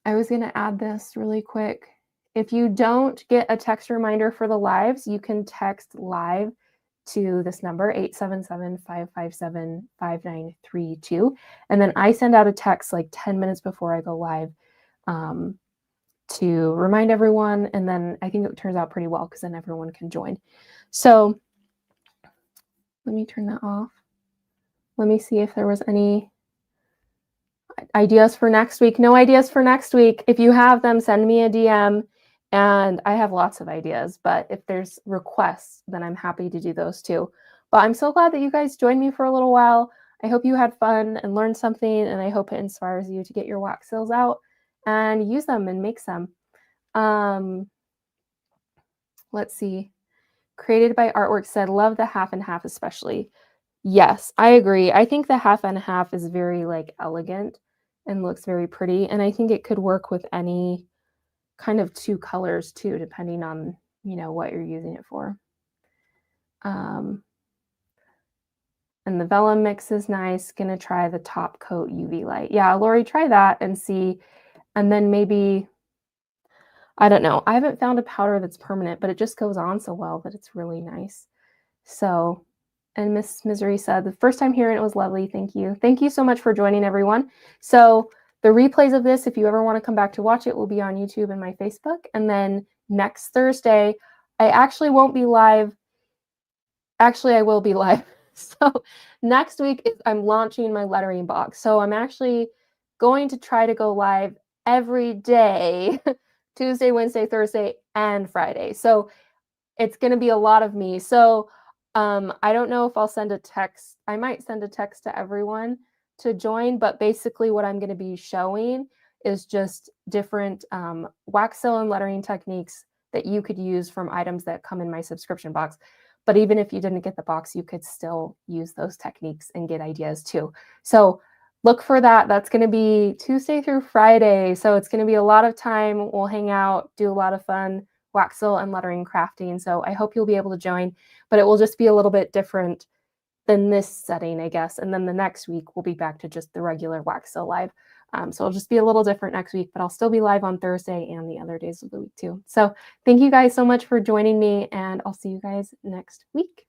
I was going to add this really quick. If you don't get a text reminder for the lives, you can text live to this number, 877-557-5932. And then I send out a text like 10 minutes before I go live to remind everyone. And then I think it turns out pretty well because then everyone can join. So let me turn that off. Let me see if there was any ideas for next week. No ideas for next week. If you have them, send me a DM. And I have lots of ideas, but if there's requests, then I'm happy to do those too. But I'm so glad that you guys joined me for a little while. I hope you had fun and learned something, and I hope it inspires you to get your wax seals out and use them and make some. Let's see. Created by Artwork said, love the half and half especially. Yes, I agree. I think the half and half is very like elegant and looks very pretty. And I think it could work with any kind of two colors too, depending on, what you're using it for. And the Vellum mix is nice. Gonna try the top coat UV light. Yeah, Lori, try that and see. And then maybe, I don't know. I haven't found a powder that's permanent, but it just goes on so well that it's really nice. So, and Miss Misery said, the first time hearing it was lovely. Thank you. Thank you so much for joining, everyone. So the replays of this, if you ever want to come back to watch it, will be on YouTube and my Facebook. And then next Thursday, I actually won't be live. Actually, I will be live. So next week, I'm launching my lettering box. So I'm actually going to try to go live every day, Tuesday, Wednesday, Thursday, and Friday. So it's going to be a lot of me. So I don't know if I'll send a text. I might send a text to everyone to join, but basically what I'm going to be showing is just different wax seal and lettering techniques that you could use from items that come in my subscription box. But even if you didn't get the box, you could still use those techniques and get ideas too. So look for that. That's going to be Tuesday through Friday. So it's going to be a lot of time. We'll hang out, do a lot of fun wax seal and lettering crafting. So I hope you'll be able to join, but it will just be a little bit different than this setting, I guess. And then the next week we'll be back to just the regular Wax Sale Live. So it'll just be a little different next week, but I'll still be live on Thursday and the other days of the week too. So thank you guys so much for joining me, and I'll see you guys next week.